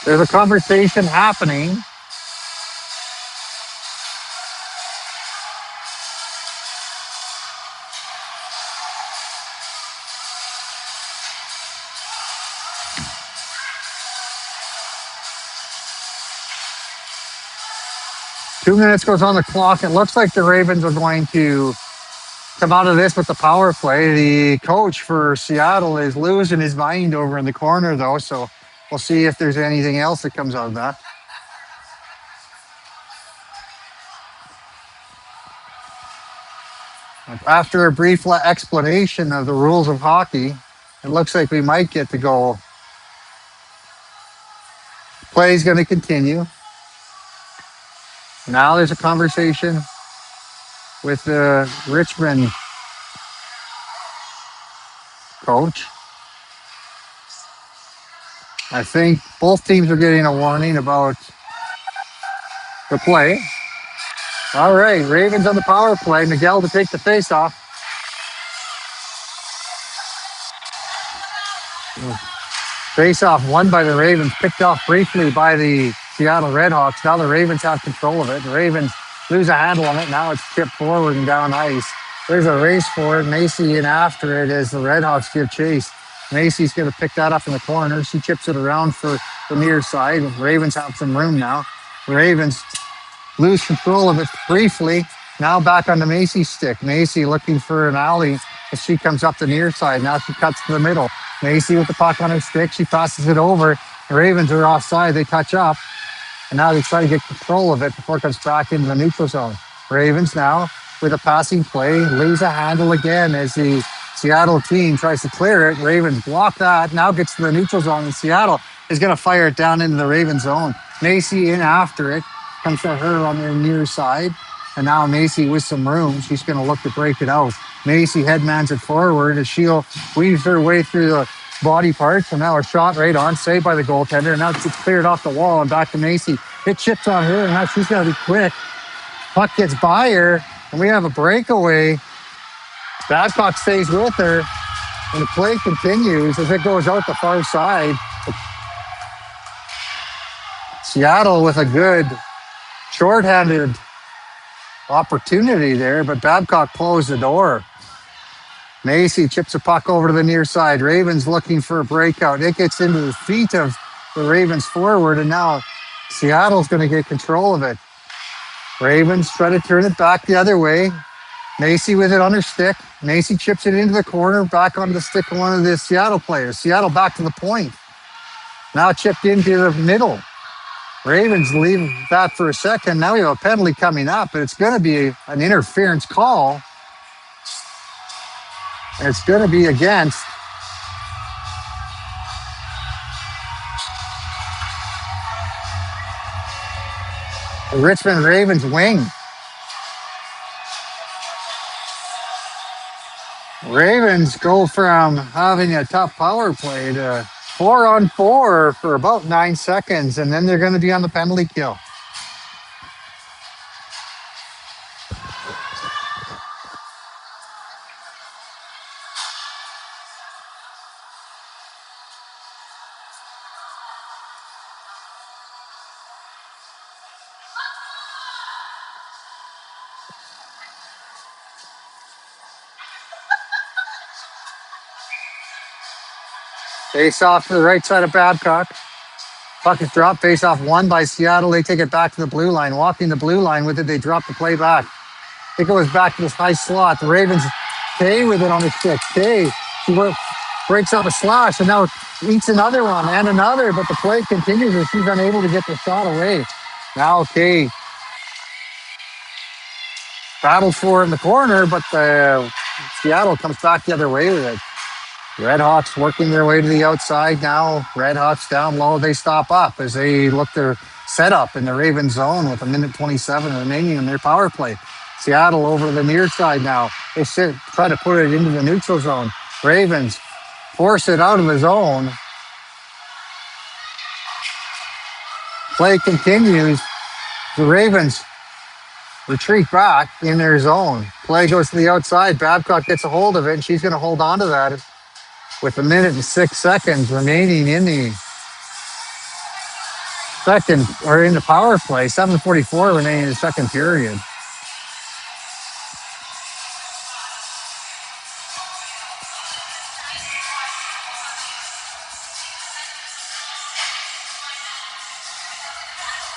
[SPEAKER 1] There's a conversation happening. Two minutes goes on the clock. It looks like the Ravens are going to come out of this with the power play. The coach for Seattle is losing his mind over in the corner, though, so we'll see if there's anything else that comes out of that. After a brief explanation of the rules of hockey, it looks like we might get to go. Play is going to continue. Now there's a conversation with the Richmond coach. I think both teams are getting a warning about the play. All right, Ravens on the power play. Miguel to take the face-off. Face-off won by the Ravens, picked off briefly by the Seattle Redhawks. Now the Ravens have control of it. The Ravens lose a handle on it. Now it's tipped forward and down ice. There's a race for it. Macy in after it as the Redhawks give chase. Macy's going to pick that up in the corner. She chips it around for the near side. The Ravens have some room now. The Ravens lose control of it briefly. Now back on the Macy stick. Macy looking for an alley as she comes up the near side. Now she cuts to the middle. Macy with the puck on her stick. She passes it over. The Ravens are offside. They touch up. And now they try to get control of it before it comes back into the neutral zone. Ravens now with a passing play lose a handle again as the Seattle team tries to clear it. Ravens block that. Now gets to the neutral zone. And Seattle is going to fire it down into the Ravens zone. Macy in after it. Comes to her on the near side. And now Macy with some room. She's going to look to break it out. Macy headmans it forward as she'll weave her way through the body parts. And now a shot right on, saved by the goaltender. And now it's cleared off the wall and back to Macy. It chips on her, and now she's got to be quick. Puck gets by her, and we have a breakaway. Babcock stays with her, and the play continues as it goes out the far side. Seattle with a good shorthanded opportunity there, but Babcock closed the door. Macy chips a puck over to the near side. Ravens looking for a breakout. It gets into the feet of the Ravens forward, and now Seattle's going to get control of it. Ravens try to turn it back the other way. Macy with it on her stick. Macy chips it into the corner, back onto the stick of one of the Seattle players. Seattle back to the point. Now chipped into the middle. Ravens leave that for a second. Now we have a penalty coming up, but it's going to be an interference call. And it's going to be against The Richmond Ravens wing. Ravens go from having a tough power play to 4-on-4 for about 9 seconds, and then they're going to be on the penalty kill. Face off to the right side of Babcock. Puck is dropped. Face off won by Seattle. They take it back to the blue line. Walking the blue line with it, they drop the play back. It goes back to this high slot. The Ravens, Kay with it on the stick. Kay, breaks up a slash and now eats another one and another, but the play continues and she's unable to get the shot away. Now Kay battles for it in the corner, but Seattle comes back the other way with it. Redhawks working their way to the outside now. Redhawks down low. They stop up as they look their setup in the Raven zone with 1:27 remaining in their power play. Seattle over the near side now. They try to put it into the neutral zone. Ravens force it out of the zone. Play continues. The Ravens retreat back in their zone. Play goes to the outside. Babcock gets a hold of it, and she's going to hold on to that with 1:06 remaining in the second, or in the power play. 7:44 remaining in the second period.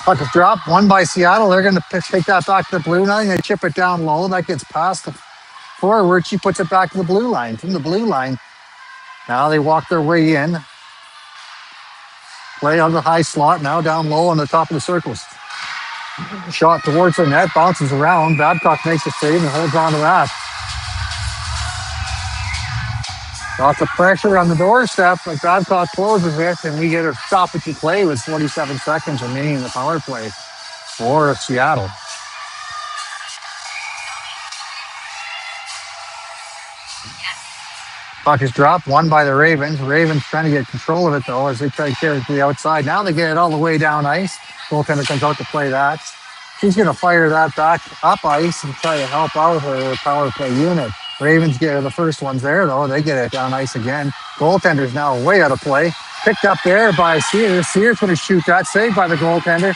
[SPEAKER 1] Puck is dropped, won by Seattle. They're going to take that back to the blue line. They chip it down low. That gets past the forward. She puts it back to the blue line. From the blue line, now they walk their way in. Play on the high slot, now down low on the top of the circles. Shot towards the net, bounces around. Babcock makes a save and holds on to that. Lots of pressure on the doorstep, but Babcock closes it, and we get a stoppage of play with 47 seconds remaining in the power play for Seattle. Puck is dropped, won by the Ravens. Ravens trying to get control of it, though, as they try to carry it to the outside. Now they get it all the way down ice. Goaltender comes out to play that. She's going to fire that back up ice and try to help out her power play unit. Ravens get the first ones there, though. They get it down ice again. Goaltender's now way out of play. Picked up there by Sears. Sears going to shoot that. Saved by the goaltender.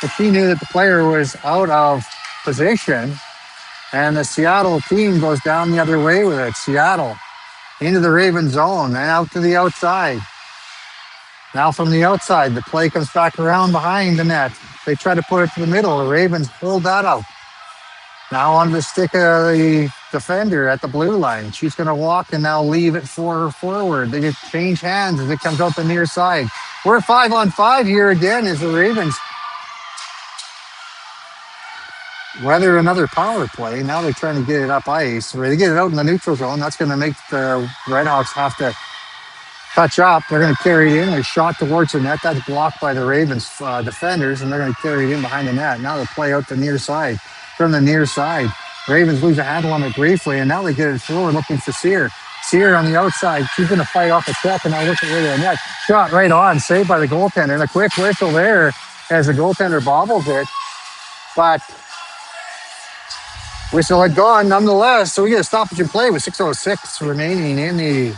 [SPEAKER 1] But she knew that the player was out of position. And the Seattle team goes down the other way with it. Seattle into the Raven zone and out to the outside. Now from the outside, the play comes back around behind the net. They try to put it to the middle. The Ravens hold that out. Now on the stick of the defender at the blue line. She's going to walk and now leave it for her forward. They just change hands as it comes out the near side. We're 5-on-5 here again as the Ravens weather another power play. Now they're trying to get it up ice. They get it out in the neutral zone. That's going to make the Redhawks have to touch up. They're going to carry it in. A shot towards the net. That's blocked by the Ravens defenders, and they're going to carry it in behind the net. Now they play out the near side. From the near side, Ravens lose a handle on it briefly, and now they get it forward looking for Sear. Sear on the outside. She's going to fight off a check, and now looking at the net. Shot right on, saved by the goaltender. And a quick whistle there as the goaltender bobbles it. But whistle had gone nonetheless, so we get a stoppage in play with 6:06 remaining in the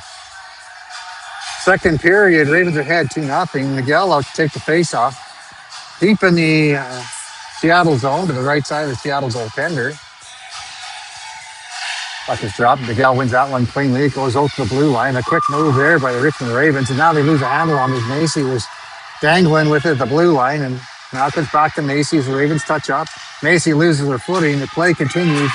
[SPEAKER 1] second period. Ravens ahead 2-0. Miguel out to take the face-off. Deep in the Seattle zone to the right side of the Seattle goaltender. Puck is dropped. Miguel wins that one cleanly. It goes out to the blue line. A quick move there by the Richmond Ravens, and now they lose a handle on this. Macy was dangling with it at the blue line, and now it comes back to Macy as the Ravens touch up. Macy loses her footing. The play continues.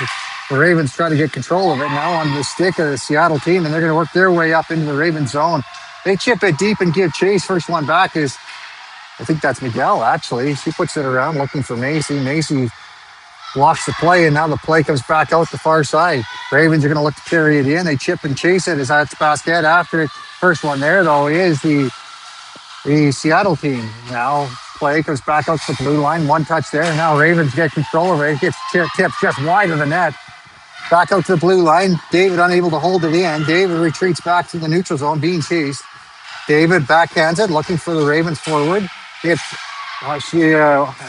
[SPEAKER 1] The Ravens try to get control of it. Now on the stick of the Seattle team, and they're going to work their way up into the Ravens zone. They chip it deep and give chase. First one back is, I think that's Miguel, actually. She puts it around looking for Macy. Macy blocks the play, and now the play comes back out the far side. Ravens are going to look to carry it in. They chip and chase it as that's basket after it. First one there, though, is the Seattle team. Now play. Goes back out to the blue line. One touch there. And now Ravens get control of it. It gets tipped just wide of the net. Back out to the blue line. David unable to hold it in. David retreats back to the neutral zone, being chased. David backhands it, looking for the Ravens forward. She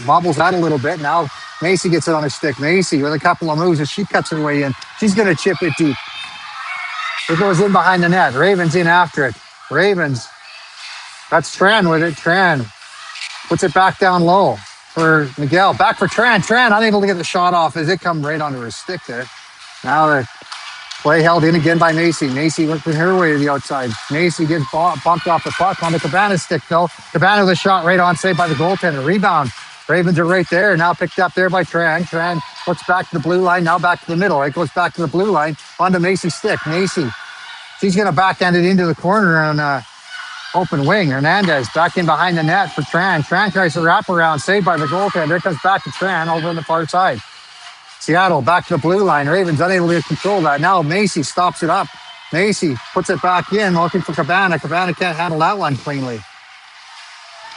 [SPEAKER 1] bobbles out a little bit. Now Macy gets it on her stick. Macy with a couple of moves as she cuts her way in. She's going to chip it deep. It goes in behind the net. Ravens in after it. Ravens. That's Tran with it. Tran puts it back down low for Miguel. Back for Tran. Tran unable to get the shot off as it come right onto her stick there. Now the play held in again by Macy. Macy working her way to the outside. Macy gets bumped off the puck on the Cabana's stick though. Cabana with a shot right on, saved by the goaltender. Rebound. Ravens are right there. Now picked up there by Tran. Tran looks back to the blue line. Now back to the middle. It goes back to the blue line onto Macy's stick. Macy. She's going to backhand it into the corner on open wing. Hernandez back in behind the net for Tran. Tran tries to wrap around, saved by the goaltender. Comes back to Tran over on the far side. Seattle back to the blue line. Ravens unable to control that. Now Macy stops it up. Macy puts it back in, looking for Cabana. Cabana can't handle that one cleanly.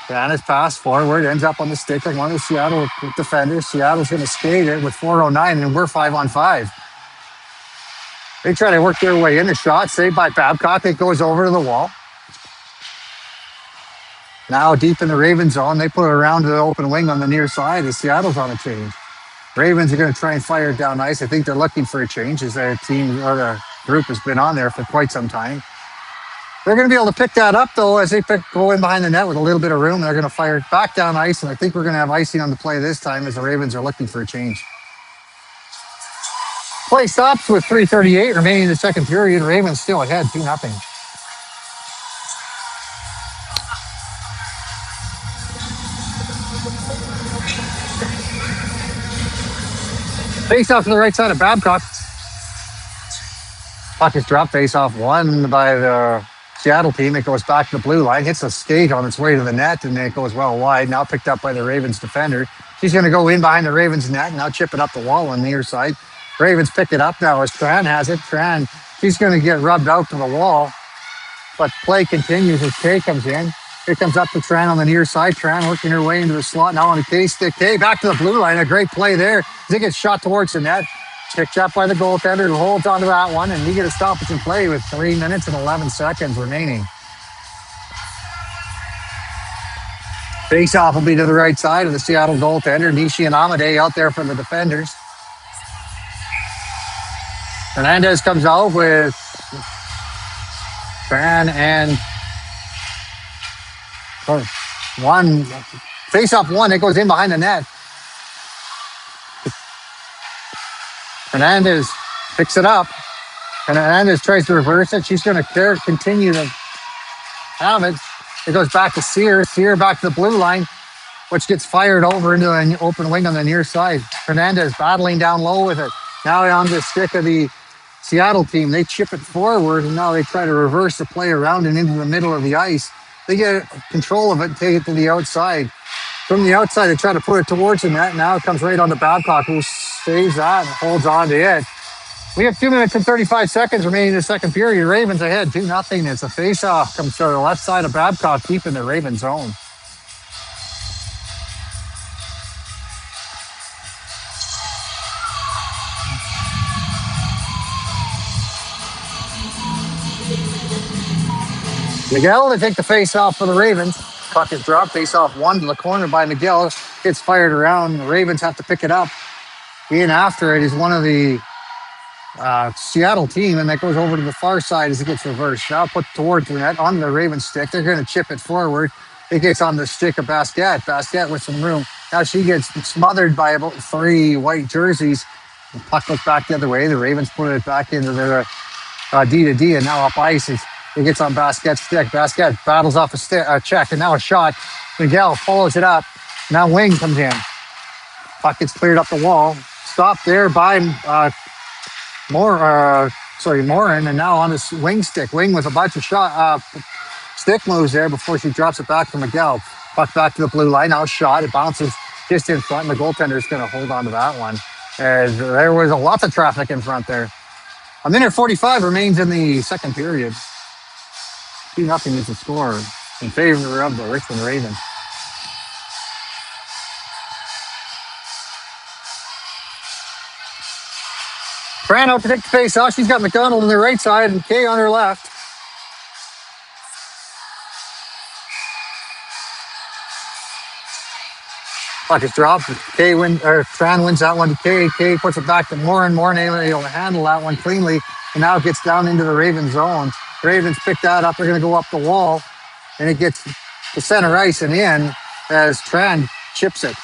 [SPEAKER 1] Cabana's pass forward, ends up on the stick of one of the Seattle defenders. Seattle's going to skate it with 4:09, and we're 5-on-5. They try to work their way in. The shot saved by Babcock. It goes over to the wall. Now deep in the Raven zone, they put it around to the open wing on the near side as Seattle's on a change. Ravens are going to try and fire it down ice. I think they're looking for a change as their team or the group has been on there for quite some time. They're going to be able to pick that up, though, as they go in behind the net with a little bit of room. They're going to fire it back down ice, and I think we're going to have icing on the play this time as the Ravens are looking for a change. Play stops with 3:38 remaining in the second period. Ravens still ahead, 2-0. Face off to the right side of Babcock. Puck is dropped. Face off won by the Seattle team. It goes back to the blue line, hits a skate on its way to the net, and it goes well wide. Now picked up by the Ravens defender. She's going to go in behind the Ravens net and now chip it up the wall on the near side. Ravens pick it up now as Tran has it. Tran, she's going to get rubbed out to the wall, but play continues as Kay comes in. Here comes up to Tran on the near side. Tran working her way into the slot now on the K stick. Kay back to the blue line. A great play there. As it gets shot towards the net. Picked up by the goaltender who holds onto that one, and we get a stoppage in play with 3 minutes and 11 seconds remaining. Face-off will be to the right side of the Seattle goaltender. Nishi and Amade out there for the defenders. Hernandez comes out with Tran and one. Face-off one. It goes in behind the net. Hernandez picks it up. And Hernandez tries to reverse it. She's going to continue to have it. It goes back to Sear. Sear back to the blue line, which gets fired over into an open wing on the near side. Hernandez battling down low with it. Now on the stick of the Seattle team. They chip it forward, and now they try to reverse the play around and into the middle of the ice. They get control of it and take it to the outside. From the outside, they try to put it towards the net. Now it comes right on to Babcock, who saves that and holds on to it. We have 2 minutes and 35 seconds remaining in the second period. Ravens ahead 2-0. It's a face-off. Comes to the left side of Babcock, deep in the Ravens zone. Miguel to take the face-off for the Ravens. Puck is dropped. Face-off one to the corner by Miguel. Gets fired around. The Ravens have to pick it up. In after it is one of the Seattle team, and that goes over to the far side as it gets reversed. Now put towards the net on the Ravens stick. They're going to chip it forward. It gets on the stick of Basquette. Basquette with some room. Now she gets smothered by about 3 white jerseys. The puck goes back the other way. The Ravens put it back into their D-to-D, and now up ice. It gets on Basquette's stick. Basquette battles off a check, and now a shot. Miguel follows it up. Now Wing comes in. Puck gets cleared up the wall. Stopped there by Morin, and now on this Wing stick. Wing with a bunch of stick moves there before she drops it back to Miguel. Puck back to the blue line. Now shot. It bounces just in front, and the goaltender is going to hold on to that one. As there was a lot of traffic in front there. A minute 45 remains in the second period. 2-0 is the score in favor of the Richmond Ravens. Tran out to take the face off. She's got McDonald on the right side and Kay on her left. Puck is dropped. Tran wins that one to Kay. Kay puts it back to Morin. Morin able to handle that one cleanly. And now it gets down into the Ravens zone. Ravens pick that up. They're going to go up the wall. And it gets to center ice and in as Tran chips it.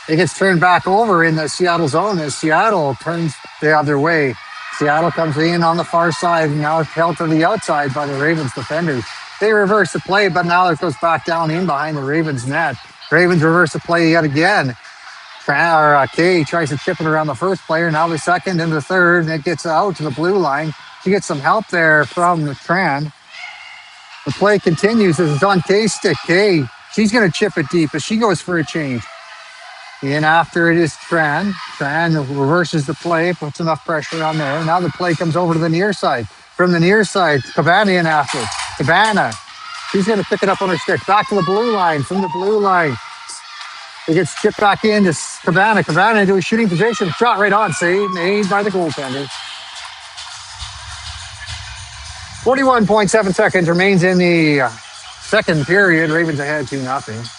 [SPEAKER 1] It gets turned back over in the Seattle zone as Seattle turns the other way. Seattle comes in on the far side and now it's held to the outside by the Ravens defenders. They reverse the play, but now it goes back down in behind the Ravens net. Ravens reverse the play yet again. Kay tries to chip it around the first player, now the second and the third, and it gets out to the blue line. She gets some help there from the Tran. The play continues as it's on Kay's stick. Kay, she's going to chip it deep as she goes for a change. In after it is Tran. Tran reverses the play, puts enough pressure on there. Now the play comes over to the near side. From the near side, Cabana in after. Cabana, she's going to pick it up on her stick. Back to the blue line. From the blue line, it gets chipped back in to Cabana. Cabana into a shooting position. Shot right on. Save made by the goaltender. 41.7 seconds remains in the second period. Ravens ahead 2-0.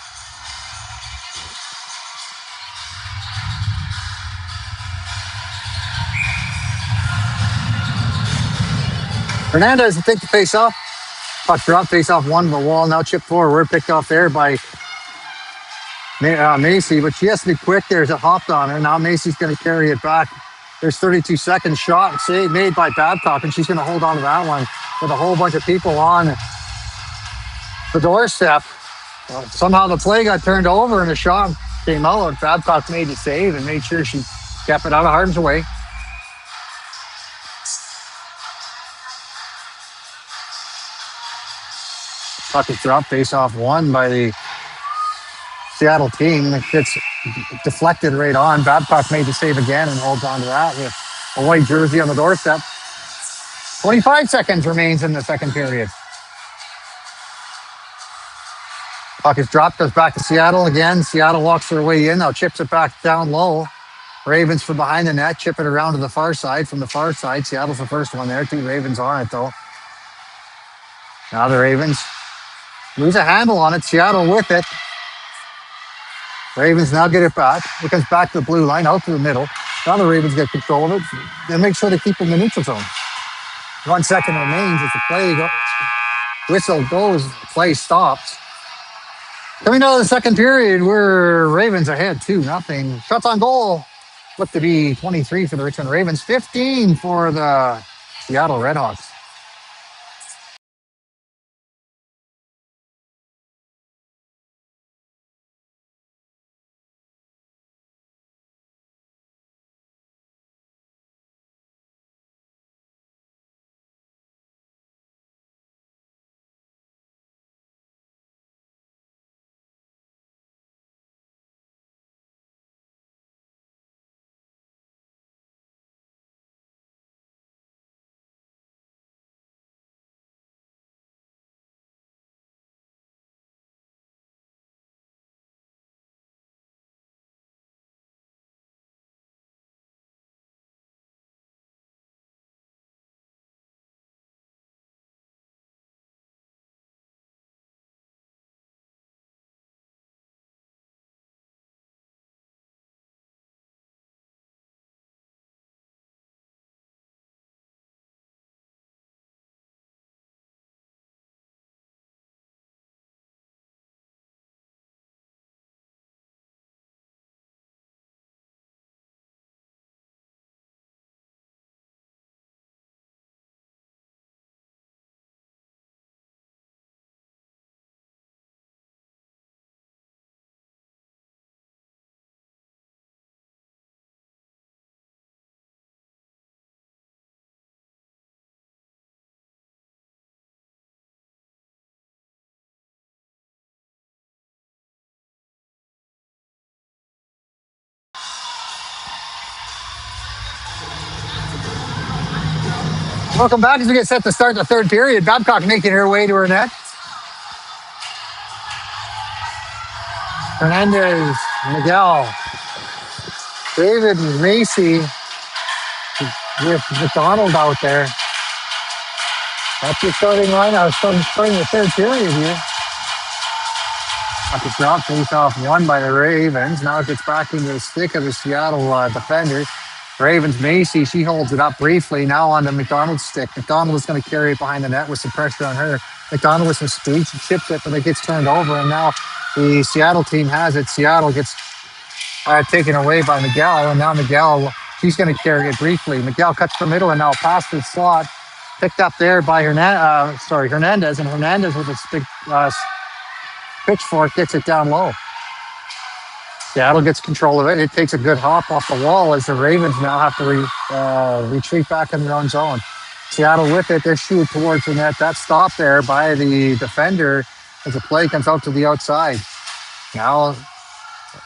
[SPEAKER 1] Hernandez will take the face off. Puck drop, face off one to the wall. Now chipped forward, picked off there by Macy, but she has to be quick there as it hopped on her. Now Macy's going to carry it back. There's 32 seconds shot, save made by Babcock, and she's going to hold on to that one with a whole bunch of people on the doorstep. Somehow the play got turned over and the shot came out. Babcock made the save and made sure she kept it out of harm's way. Puck is dropped, face off one by the Seattle team. It gets deflected right on. Babcock made the save again and holds on to that with a white jersey on the doorstep. 25 seconds remains in the second period. Puck is dropped, goes back to Seattle again. Seattle walks their way in, now chips it back down low. Ravens from behind the net, chip it around to the far side. From the far side, Seattle's the first one there. 2 Ravens on it though. Now the Ravens lose a handle on it. Seattle with it. Ravens now get it back. It comes back to the blue line, out to the middle. Now the Ravens get control of it. They make sure to keep it in the neutral zone. 1 second remains as the play goes. Whistle goes, the play stops. Coming out of the second period, we're Ravens ahead 2-0. Shots on goal look to be 23 for the Richmond Ravens, 15 for the Seattle Redhawks. Welcome back as we get set to start the third period. Babcock making her way to her net. Hernandez, Miguel, David, Macy, with McDonald out there. That's your starting lineup. Starting the third period here. After drop face off one by the Ravens. Now it gets back into the stick of the Seattle defenders. Ravens Macy, she holds it up briefly. Now on the McDonald's stick. McDonald is going to carry it behind the net with some pressure on her. McDonald with some speed. She chips it, but it gets turned over. And now the Seattle team has it. Seattle gets taken away by Miguel. And now Miguel, she's going to carry it briefly. Miguel cuts the middle and now past the slot. Picked up there by Hernandez. And Hernandez with a big pitchfork gets it down low. Seattle gets control of it. It takes a good hop off the wall as the Ravens now have to retreat back in their own zone. Seattle with it. They shoot towards the net. That stop there by the defender as the play comes out to the outside. Now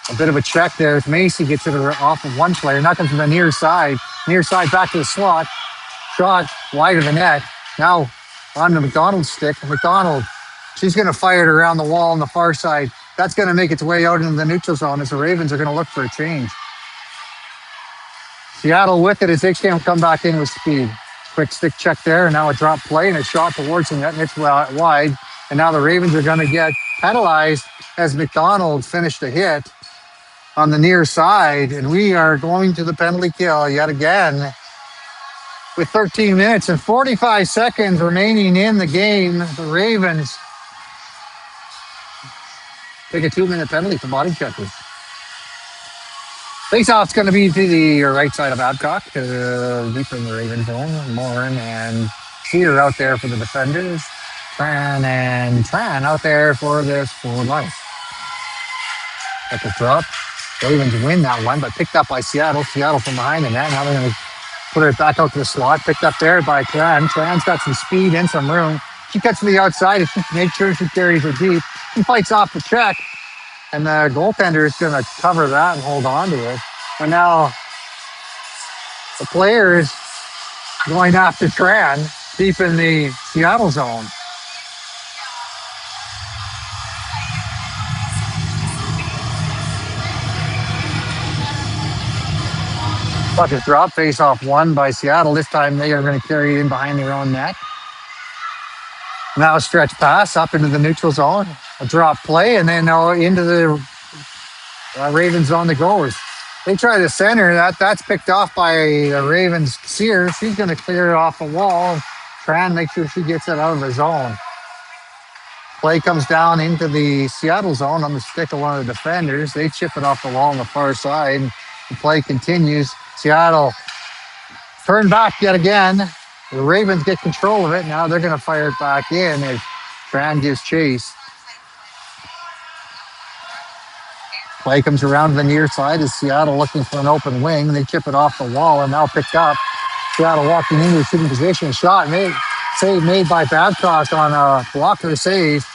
[SPEAKER 1] a bit of a check there as Macy gets it off of one player. Now comes to the near side. Near side back to the slot. Shot wide of the net. Now on the McDonald stick. McDonald, she's going to fire it around the wall on the far side. That's going to make its way out into the neutral zone as the Ravens are going to look for a change. Seattle with it as they can't come back in with speed. Quick stick check there, and now a drop play and a shot towards the net, and it's wide. And now the Ravens are going to get penalized as McDonald finished a hit on the near side, and we are going to the penalty kill yet again. With 13 minutes and 45 seconds remaining in the game, the Ravens take a 2-minute penalty for body checking. Face-off's going to be to the right side of Adcock, deep in the Ravens zone. Morin and Peter out there for the defenders. Tran out there for this forward line. At the drop. Ravens win that one, but picked up by Seattle. Seattle from behind the net. Now they're going to put it back out to the slot. Picked up there by Tran. Tran's got some speed and some room. She cuts to the outside and make sure she carries it deep. She fights off the check. And the goaltender is going to cover that and hold on to it. And now the player is going after Tran deep in the Seattle zone. But the drop face off one by Seattle. This time they are going to carry it in behind their own net. Now a stretch pass up into the neutral zone. A drop play, and then into the Ravens zone that goes. They try the center. That's picked off by the Ravens Sears. She's going to clear it off the wall. Try and make sure she gets it out of the zone. Play comes down into the Seattle zone on the stick of one of the defenders. They chip it off the wall on the far side. The play continues. Seattle turn back yet again. The Ravens get control of it. Now they're going to fire it back in as Tran gives chase. Play comes around to the near side as Seattle looking for an open wing. They chip it off the wall and now picked up. Seattle walking into a shooting position. Shot made by Babcock on a blocker save.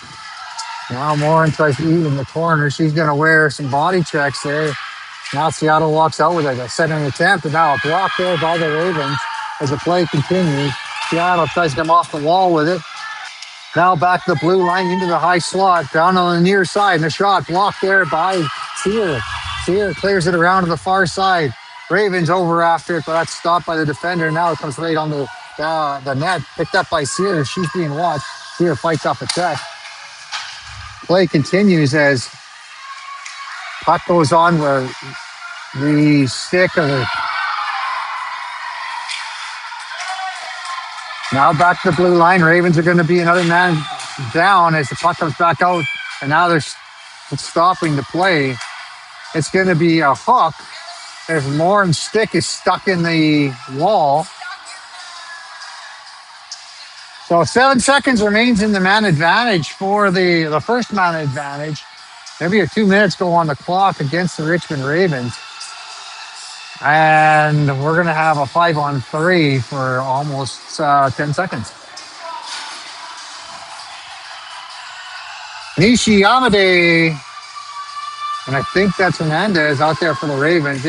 [SPEAKER 1] Now Morin tries to eat in the corner. She's going to wear some body checks there. Now Seattle walks out with it. A second attempt, and now a block there by the Ravens as the play continues. Seattle tries to come off the wall with it. Now back to the blue line into the high slot, down on the near side, and the shot blocked there by Sear. Sear clears it around to the far side. Ravens over after it, but that's stopped by the defender. Now it comes right on the net, picked up by Sear. She's being watched. Sear fights off a check. Play continues as puck goes on where the stick of the... Now back to the blue line. Ravens are going to be another man down as the puck comes back out, and now they're stopping the play. It's going to be a hook as Morin's stick is stuck in the wall. So 7 seconds remains in the man advantage for the first man advantage. Maybe 2 minutes go on the clock against the Richmond Ravens. And we're going to have a 5-on-3 for almost 10 seconds. Nishi Yamade, and I think that's Hernandez out there for the Ravens.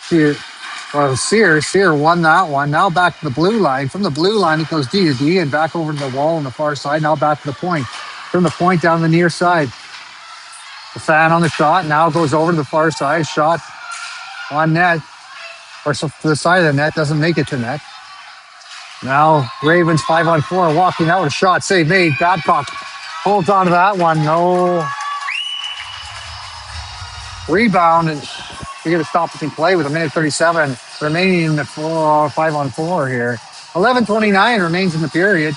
[SPEAKER 1] Sear won that one. Now back to the blue line. From the blue line, it goes D to D and back over to the wall on the far side. Now back to the point. From the point down the near side. The fan on the shot now goes over to the far side. Shot on net. or so to the side of the net, doesn't make it to net. Now Ravens 5-on-4, walking out, a shot save made. Babcock holds on to that one. No rebound, and we get a stoppage in play with a minute 37 remaining in the 5-on-4 here. 11:29 remains in the period.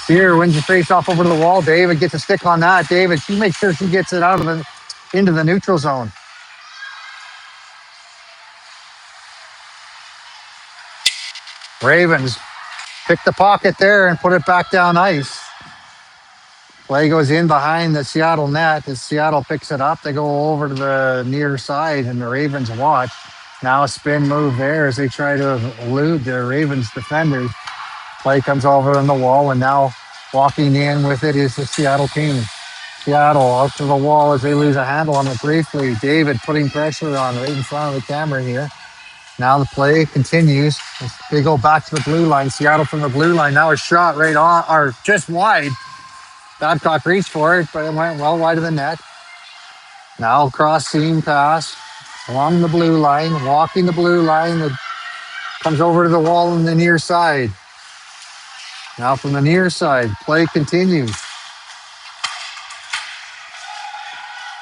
[SPEAKER 1] Here wins the face off over to the wall. David gets a stick on that. David, she makes sure she gets it out of the into the neutral zone. Ravens pick the pocket there and put it back down ice. Play goes in behind the Seattle net. As Seattle picks it up, they go over to the near side, and the Ravens watch. Now a spin move there as they try to elude the Ravens defenders. Play comes over on the wall, and now walking in with it is the Seattle team. Seattle out to the wall as they lose a handle on it briefly. David putting pressure on right in front of the camera here. Now the play continues. They go back to the blue line. Seattle from the blue line. Now a shot right on, or just wide. Babcock reached for it, but it went well wide of the net. Now cross seam pass along the blue line, walking the blue line. That comes over to the wall on the near side. Now from the near side, play continues.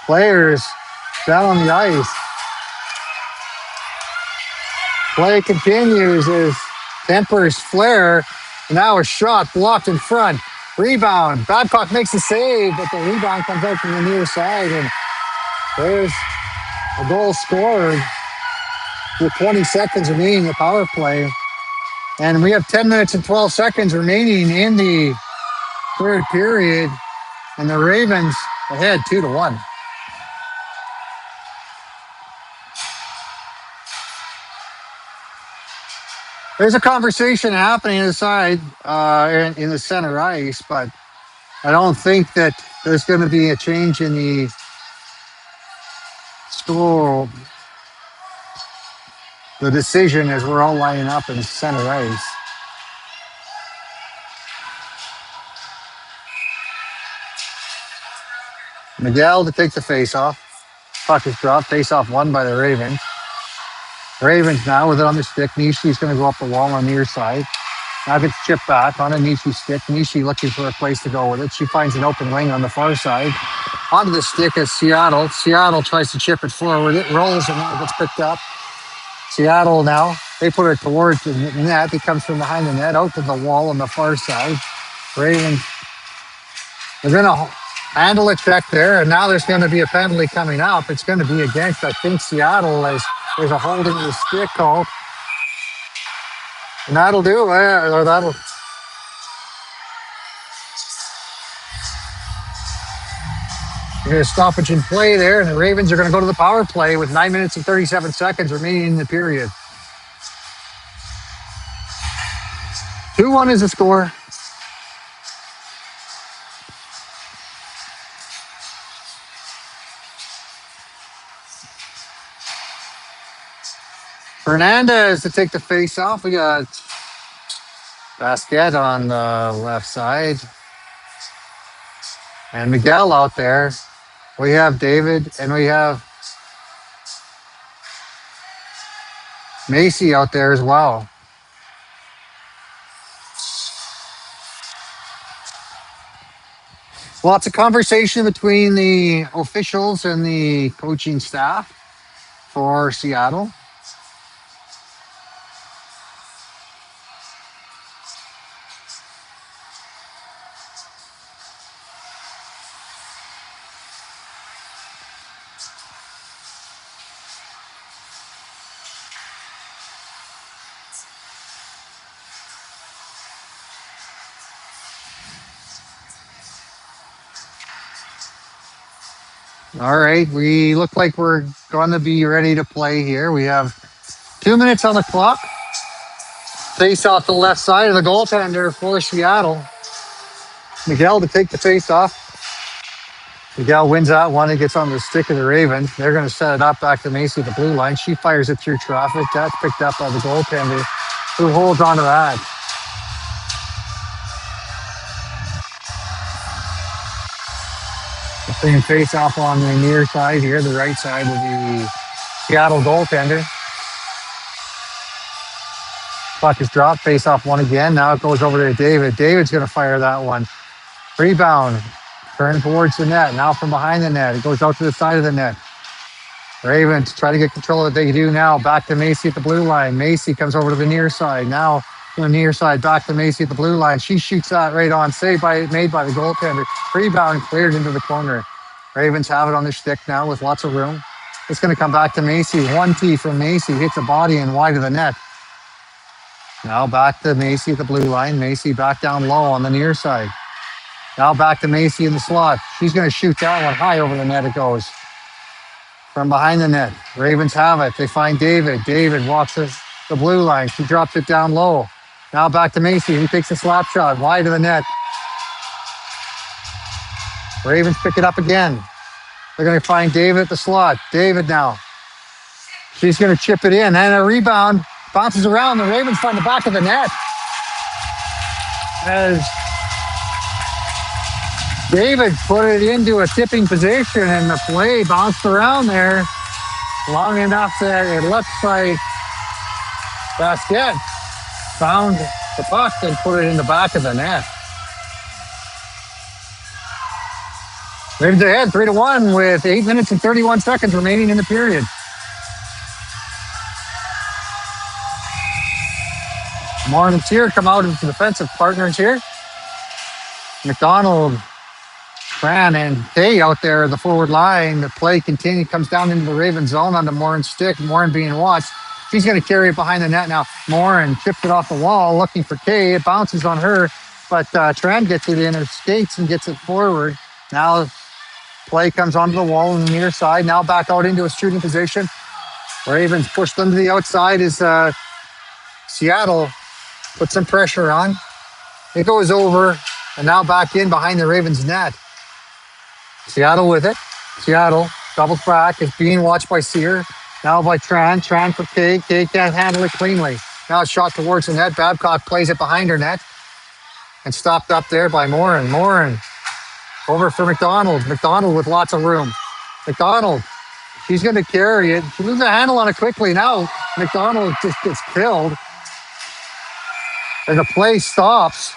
[SPEAKER 1] Players down on the ice. Play continues as tempers flare. Now a shot blocked in front. Rebound. Babcock makes a save, but the rebound comes out from the near side, and there's a goal scored with 20 seconds remaining in the power play. And we have 10 minutes and 12 seconds remaining in the third period, and the Ravens ahead 2-1. There's a conversation happening inside in the center ice, but I don't think that there's going to be a change in the score, the decision as we're all lining up in center ice. Miguel to take the face-off. Puck is dropped. Face-off won by the Ravens. Ravens now with it on the stick. Nishi's going to go up the wall on the near side. Now gets chipped back on a Nishi stick. Nishi looking for a place to go with it. She finds an open wing on the far side. Onto the stick is Seattle. Seattle tries to chip it forward. It rolls and it gets picked up. Seattle now, they put it towards the net. It comes from behind the net out to the wall on the far side. Ravens, they're going to handle a check there, and now there's going to be a penalty coming up. It's going to be against, I think, Seattle, as there's a holding of the stick call. And that'll do, or that'll. There's a stoppage in play there, and the Ravens are going to go to the power play with 9 minutes and 37 seconds remaining in the period. 2-1 is the score. Fernandez to take the face off. We got Basquet on the left side. And Miguel out there. We have David and we have Macy out there as well. Lots of conversation between the officials and the coaching staff for Seattle. All right, we look like we're going to be ready to play here. We have 2 minutes on the clock. Face off the left side of the goaltender for Seattle. Miguel to take the face off. Miguel wins that one. It gets on the stick of the Ravens. They're going to set it up back to Macy at the blue line. She fires it through traffic. That's picked up by the goaltender, who holds on to that. Playing face off on the near side here, the right side of the Seattle goaltender. Puck is dropped, face off one again. Now it goes over to David. David's going to fire that one. Rebound, turn towards the net. Now from behind the net, it goes out to the side of the net. Ravens try to get control of it. They do now. Back to Macy at the blue line. Macy comes over to the near side. Now from the near side, back to Macy at the blue line. She shoots that right on. Made by the goaltender. Rebound cleared into the corner. Ravens have it on their stick now with lots of room. It's going to come back to Macy. 1T from Macy. Hits the body and wide of the net. Now back to Macy at the blue line. Macy back down low on the near side. Now back to Macy in the slot. She's going to shoot that one high over the net. It goes from behind the net. Ravens have it. They find David. David walks the blue line. She drops it down low. Now back to Macy. He takes a slap shot wide of the net. Ravens pick it up again. They're going to find David at the slot. David now. She's going to chip it in. And a rebound bounces around. The Ravens find the back of the net. As David put it into a tipping position and the play bounced around there long enough that it looks like Basquet found the puck and put it in the back of the net. Ravens ahead 3-1 with 8 minutes and 31 seconds remaining in the period. Morin and Tier come out as defensive partners here. McDonald, Tran, and Kay out there, the forward line. The play continues, comes down into the Raven zone on the Morin stick. Morin being watched. She's going to carry it behind the net now. Morin chips it off the wall, looking for Kay. It bounces on her, but Tran gets it in her skates and gets it forward. Now play comes onto the wall on the near side. Now back out into a shooting position. Ravens push them to the outside as Seattle puts some pressure on. It goes over and now back in behind the Ravens net. Seattle with it. Seattle doubles back. It's being watched by Sear. Now by Tran. Tran for Kay. Kay can't handle it cleanly. Now it's shot towards the net. Babcock plays it behind her net and stopped up there by Morin. Morin over for McDonald. McDonald with lots of room. McDonald. She's going to carry it. She loses a handle on it quickly. Now McDonald just gets killed. And the play stops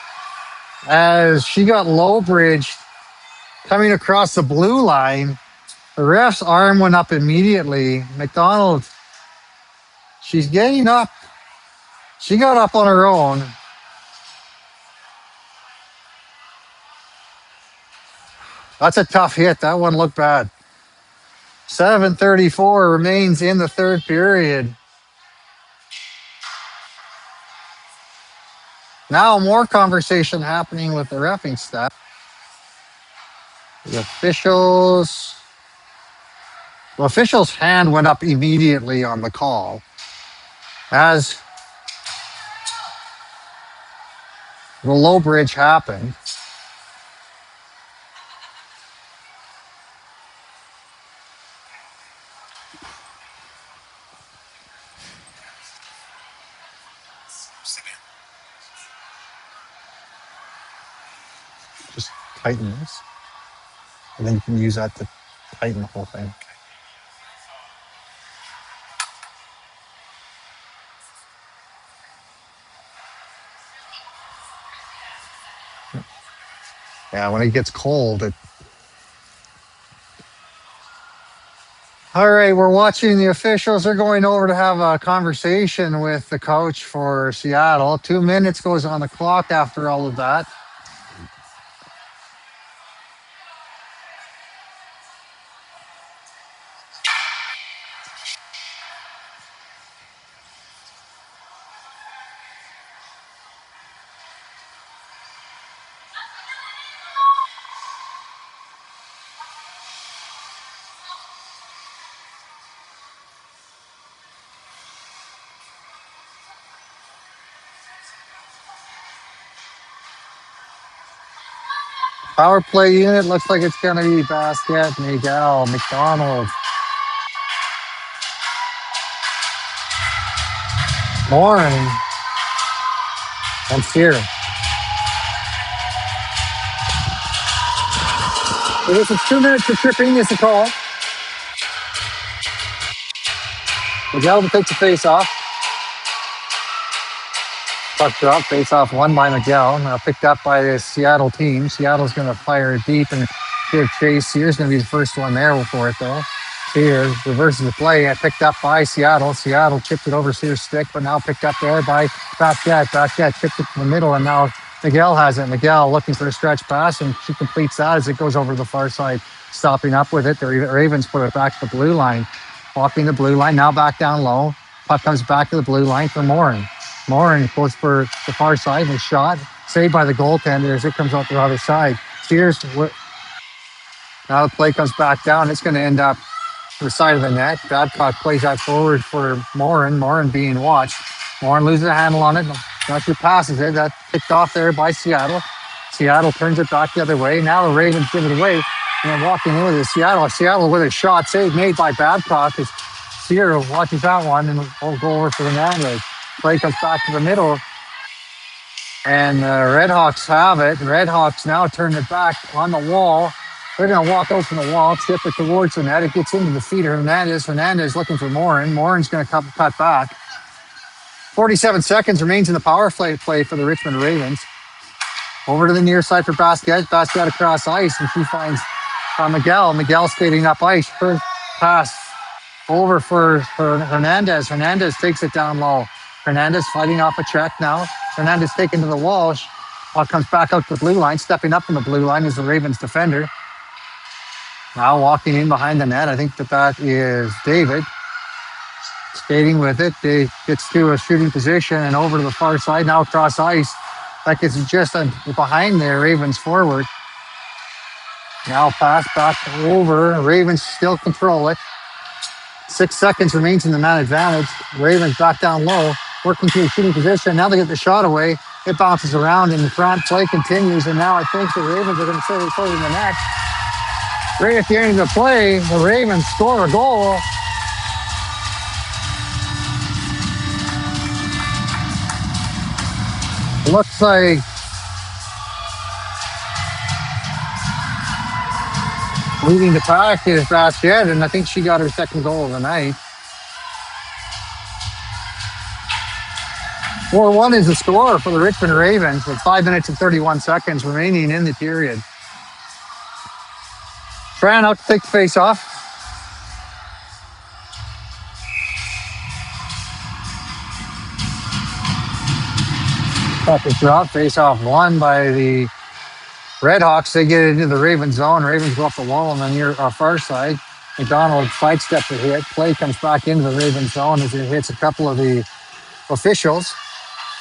[SPEAKER 1] as she got low bridged coming across the blue line. The ref's arm went up immediately. McDonald, she's getting up. She got up on her own. That's a tough hit. That one looked bad. 7:34 remains in the third period. Now more conversation happening with the reffing staff. The official's hand went up immediately on the call as the low bridge happened. Just tighten this, and then you can use that to tighten the whole thing. Yeah, when it gets cold, it. All right, we're watching the officials. They're going over to have a conversation with the coach for Seattle. 2 minutes goes on the clock after all of that. Power play unit looks like it's going to be Basket, Miguel, McDonald, Morin, and Sear. It is 2 minutes for tripping is the call. Miguel takes the face off. Puck drop, face off won by Miguel. Now picked up by the Seattle team. Seattle's going to fire deep and give chase. Sears going to be the first one there for it, though. Sears reverses the play. Picked up by Seattle. Seattle chipped it over Sears' stick, but now picked up there by Basquet. Basquet chipped it to the middle, and now Miguel has it. Miguel looking for a stretch pass, and she completes that as it goes over the far side. Stopping up with it. The Ravens put it back to the blue line. Walking the blue line, now back down low. Puck comes back to the blue line for Morin. Morin goes for the far side and shot. Saved by the goaltender as it comes out the other side. Sears, now the play comes back down. It's going to end up to the side of the net. Babcock plays that forward for Morin. Morin being watched. Morin loses a handle on it. Not sure passes it. That picked off there by Seattle. Seattle turns it back the other way. Now the Ravens give it away. And walking in with it, Seattle with a shot save made by Babcock. As Seattle watches that one and will go over for the Nando's. Play comes back to the middle. And the Redhawks have it. The Redhawks now turn it back on the wall. They're going to walk out from the wall, tip it towards the net. It gets into the feet of Hernandez. Hernandez looking for Morin. Morin's going to cut back. 47 seconds remains in the power play for the Richmond Ravens. Over to the near side for Basquet. Basquet across ice, and she finds Miguel. Miguel skating up ice. First pass over for Hernandez. Hernandez takes it down low. Hernandez fighting off a check now. Hernandez taken to the wall. Puck comes back out to the blue line. Stepping up in the blue line is the Ravens defender. Now walking in behind the net. I think that is David. Skating with it. They gets to a shooting position and over to the far side. Now across ice. That gets just behind there. Ravens forward. Now pass back over. Ravens still control it. 6 seconds remains in the man advantage. Ravens back down low. Working to a shooting position. Now they get the shot away. It bounces around in the front. Play continues. And now I think the Ravens are going to say they're closing the net. Right at the end of the play, the Ravens score a goal. It looks like leading the pack is Basquet, and I think she got her second goal of the night. 4-1 is the score for the Richmond Ravens with 5 minutes and 31 seconds remaining in the period. Tran out to take the face off. Puck is dropped. Face off won by the Redhawks. They get into the Ravens zone. Ravens go up the wall on the near far side. McDonald sidesteps the hit. Play comes back into the Ravens zone as it hits a couple of the officials.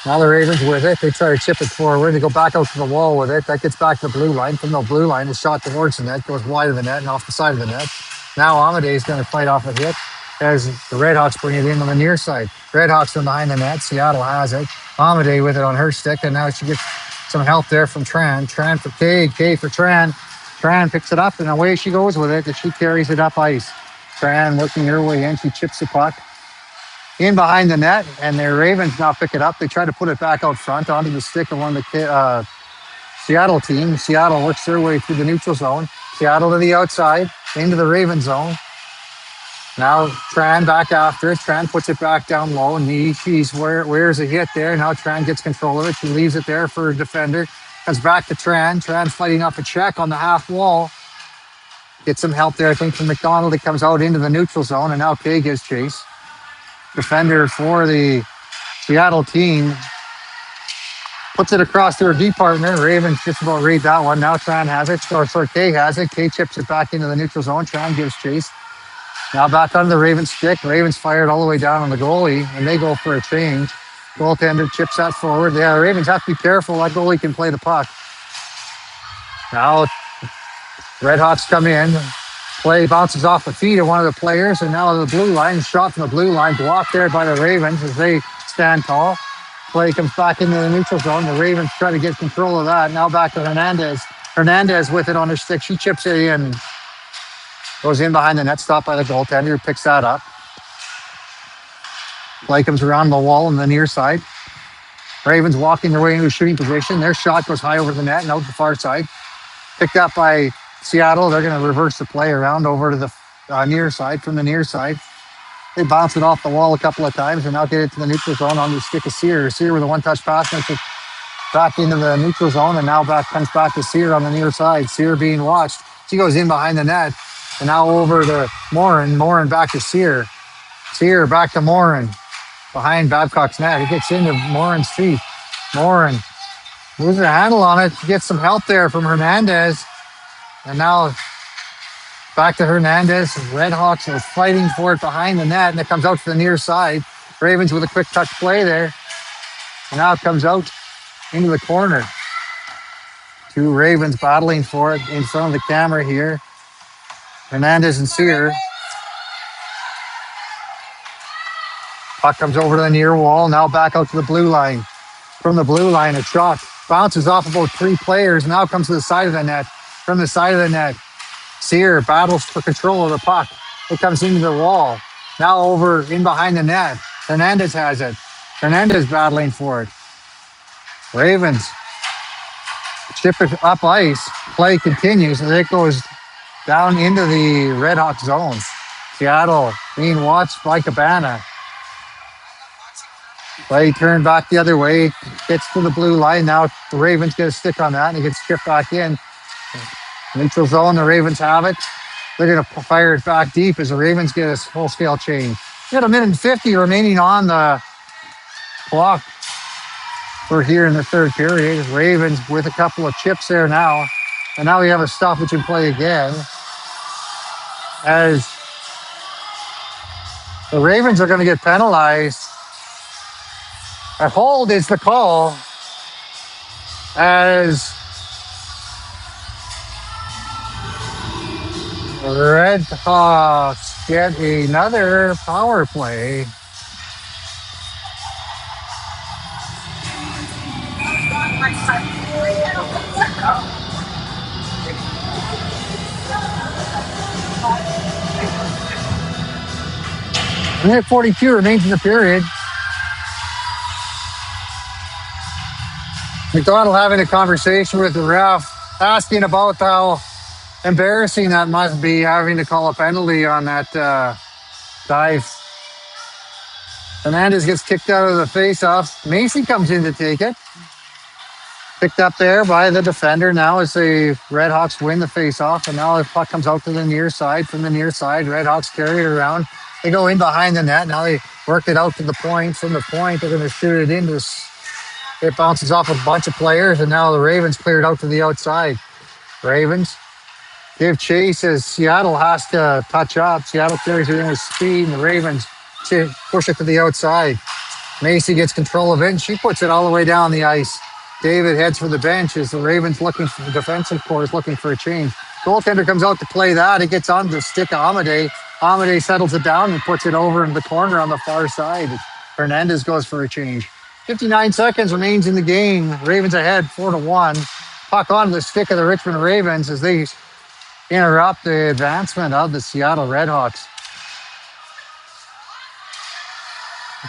[SPEAKER 1] Now the Ravens with it. They try to chip it forward. They go back out to the wall with it. That gets back to the blue line. From the blue line, the shot towards the net goes wide of the net and off the side of the net. Now Amadei is going to fight off a hit as the Redhawks bring it in on the near side. Redhawks from behind the net. Seattle has it. Amadei with it on her stick, and now she gets some help there from Tran. Tran for Kay. Kay for Tran. Tran picks it up, and away she goes with it. And she carries it up ice. Tran working her way in. She chips the puck in behind the net, and the Ravens now pick it up. They try to put it back out front onto the stick of one of the Seattle team. Seattle works their way through the neutral zone. Seattle to the outside, into the Raven zone. Now Tran back after it. Tran puts it back down low, and she's wears a hit there. Now Tran gets control of it. She leaves it there for a defender. Comes back to Tran. Tran fighting off a check on the half wall. Gets some help there, I think, from McDonald. It comes out into the neutral zone, and now Kay gives chase. Defender for the Seattle team puts it across to her D partner. Ravens just about read that one. Now Tran has it. Or Kay has it. Kay chips it back into the neutral zone. Tran gives chase. Now back onto the Ravens stick. Ravens fired all the way down on the goalie, and they go for a change. Goaltender chips that forward. Yeah, Ravens have to be careful. That goalie can play the puck. Now Redhawks come in. Play bounces off the feet of one of the players, and now the blue line, shot from the blue line, blocked there by the Ravens as they stand tall. Play comes back into the neutral zone. The Ravens try to get control of that. Now back to Hernandez. Hernandez with it on her stick. She chips it in. Goes in behind the net, stopped by the goaltender, who picks that up. Play comes around the wall on the near side. Ravens walking their way into a shooting position. Their shot goes high over the net and out the far side. Picked up by Seattle, they're going to reverse the play around over to the near side from the near side. They bounce it off the wall a couple of times and now get it to the neutral zone on the stick of Sear. Sear with a one-touch pass makes it back into the neutral zone and now back comes back to Sear on the near side. Sear being watched. She goes in behind the net and now over to Morin. Morin back to Sear. Sear back to Morin behind Babcock's net. He gets into Morin's feet. Morin moves her handle on it. Gets some help there from Hernandez. And now back to Hernandez. Redhawks are fighting for it behind the net, and it comes out to the near side. Ravens with a quick touch play there. And now it comes out into the corner. Two Ravens battling for it in front of the camera here. Hernandez and Sear. Puck comes over to the near wall, now back out to the blue line. From the blue line, a shot bounces off about three players, now comes to the side of the net. From the side of the net, Sear battles for control of the puck. It comes into the wall. Now over in behind the net. Hernandez has it. Hernandez battling for it. Ravens chip it up ice. Play continues as it goes down into the Redhawk zone. Seattle being watched by Cabana. Play turned back the other way. Gets to the blue line. Now the Ravens get a stick on that and he gets stripped back in. Neutral zone, the Ravens have it. They're going to fire it back deep as the Ravens get a full-scale change. We got a minute and 50 remaining on the clock for here in the third period. Ravens with a couple of chips there now. And now we have a stoppage in play again. As the Ravens are going to get penalized. A hold is the call. As Red Hawks get another power play. Minute 42 remains in the period. McDonald having a conversation with the ref, asking about how embarrassing that must be, having to call a penalty on that dive. Hernandez gets kicked out of the face-off. Macy comes in to take it. Picked up there by the defender now as the Redhawks win the face-off. And now the puck comes out to the near side. From the near side, Redhawks carry it around. They go in behind the net. Now they work it out to the point. From the point, they're going to shoot it into. It bounces off a bunch of players. And now the Ravens clear it out to the outside. Ravens give chase as Seattle has to touch up. Seattle carries it in with speed, and the Ravens push it to the outside. Macy gets control of it, and she puts it all the way down the ice. David heads for the bench as the Ravens looking for the defensive corps, looking for a change. Goaltender comes out to play that. He gets on the stick of Amadei. Amadei settles it down and puts it over in the corner on the far side. Hernandez goes for a change. 59 seconds remains in the game. Ravens ahead 4-1. Puck on the stick of the Richmond Ravens as they interrupt the advancement of the Seattle Redhawks.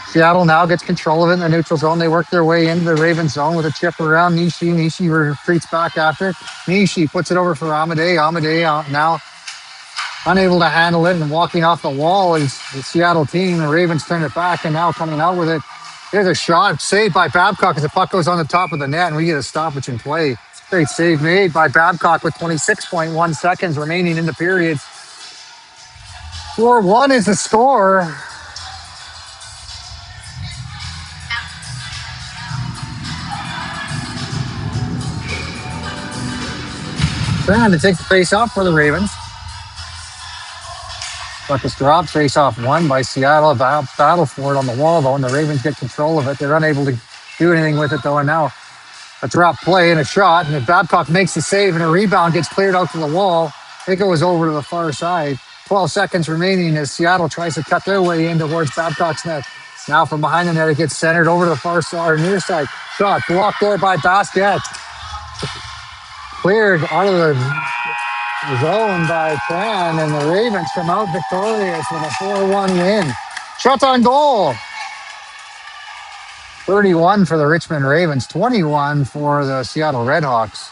[SPEAKER 1] Seattle now gets control of it in the neutral zone. They work their way into the Ravens zone with a chip around Nishi. Nishi retreats back after it. Nishi puts it over for Amadei. Amadei now unable to handle it and walking off the wall is the Seattle team. The Ravens turn it back and now coming out with it. There's a shot saved by Babcock as the puck goes on the top of the net and we get a stoppage in play. Great save made by Babcock with 26.1 seconds remaining in the period. 4-1 is the score. Trying to take the face off for the Ravens. But this drop face off won by Seattle. Battle for it on the wall though, and the Ravens get control of it. They're unable to do anything with it though, and now a drop play and a shot, and if Babcock makes the save and a rebound gets cleared out to the wall, it goes over to the far side. 12 seconds remaining as Seattle tries to cut their way in towards Babcock's net. Now from behind the net, it gets centered over to the far side, or near side. Shot blocked there by Basket. Cleared out of the zone by Tran, and the Ravens come out victorious with a 4-1 win. Shot on goal. 31 for the Richmond Ravens, 21 for the Seattle Redhawks.